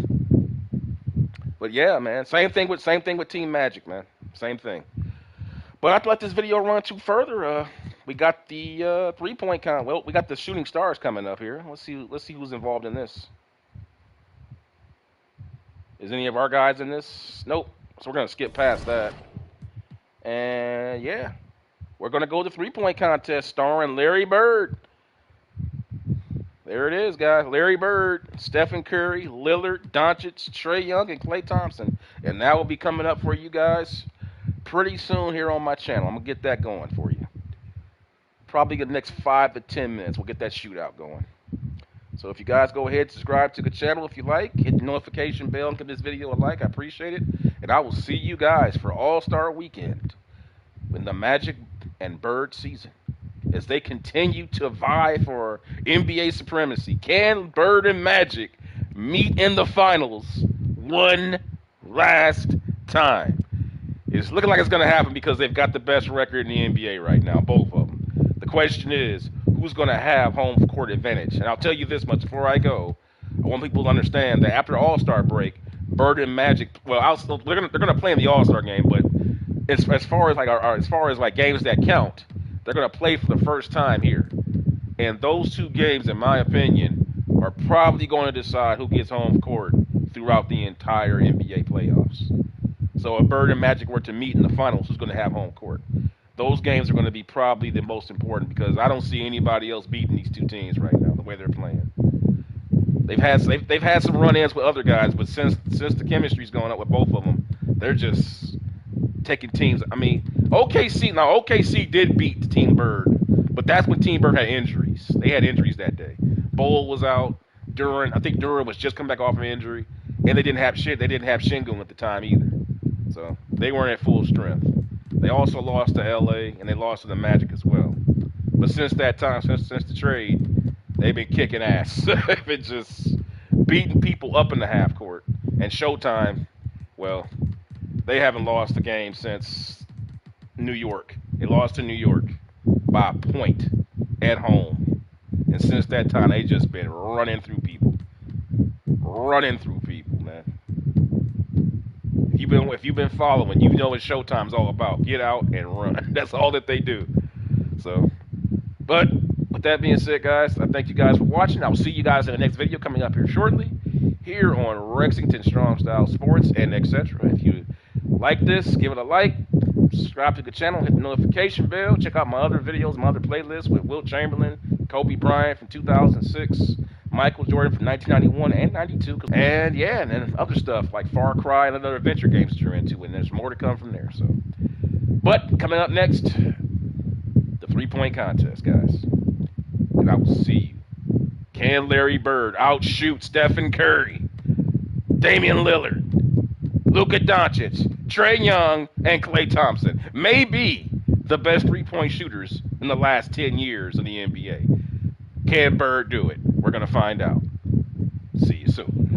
but yeah, man. Same thing with Team Magic, man. Same thing. But I'd let this video run too further. We got the 3-point count. Well, we got the shooting stars coming up here. Let's see who's involved in this. Is any of our guys in this? Nope. So we're gonna skip past that. And yeah, we're gonna go to the 3-point contest starring Larry Bird. There it is, guys. Larry Bird, Stephen Curry, Lillard, Doncic, Trae Young, and Klay Thompson. And that will be coming up for you guys pretty soon here on my channel. I'm going to get that going for you. Probably the next 5 to 10 minutes, we'll get that shootout going. So if you guys go ahead, subscribe to the channel if you like. Hit the notification bell and give this video a like. I appreciate it. And I will see you guys for All-Star Weekend in the Magic and Bird season, as they continue to vie for NBA supremacy. Can Bird and Magic meet in the finals one last time? It's looking like it's going to happen because they've got the best record in the NBA right now, both of them. The question is, who's going to have home court advantage? And I'll tell you this much before I go. I want people to understand that after All-Star break, Bird and Magic, well, they're going to play in the All-Star game, but as far as games that count, they're going to play for the first time here. And those two games, in my opinion, are probably going to decide who gets home court throughout the entire NBA playoffs. So if Bird and Magic were to meet in the finals, who's going to have home court? Those games are going to be probably the most important because I don't see anybody else beating these two teams right now, the way they're playing. They've had some run-ins with other guys, but since the chemistry's going up with both of them, they're just taking teams. I mean, OKC did beat Team Bird, but that's when Team Bird had injuries. They had injuries that day. Bol was out. I think Duran was just coming back off an injury, and they didn't have Şengün at the time either. So they weren't at full strength. They also lost to LA, and they lost to the Magic as well. But since that time, since the trade, they've been kicking ass. They've been just beating people up in the half court. And Showtime, well, they haven't lost a game since New York. They lost to New York by a point at home. And since that time, they just been running through people. Running through people, man. If you've been following, you know what Showtime's all about. Get out and run. That's all that they do. So, but with that being said, guys, I thank you guys for watching. I will see you guys in the next video coming up here shortly, here on Rexington Strong Style Sports and etc. If you like this, give it a like, subscribe to the channel, hit the notification bell, check out my other videos, my other playlists with Wilt Chamberlain, Kobe Bryant from 2006, Michael Jordan from 1991 and 92, and yeah, and then other stuff like Far Cry and other adventure games that you're into, and there's more to come from there. So, but coming up next, the 3-point contest, guys, and I will see you. Can Larry Bird outshoot Stephen Curry, Damian Lillard, Luka Doncic, Trae Young, and Klay Thompson? Maybe the best 3-point shooters in the last 10 years in the NBA. Can Bird do it? We're going to find out. See you soon.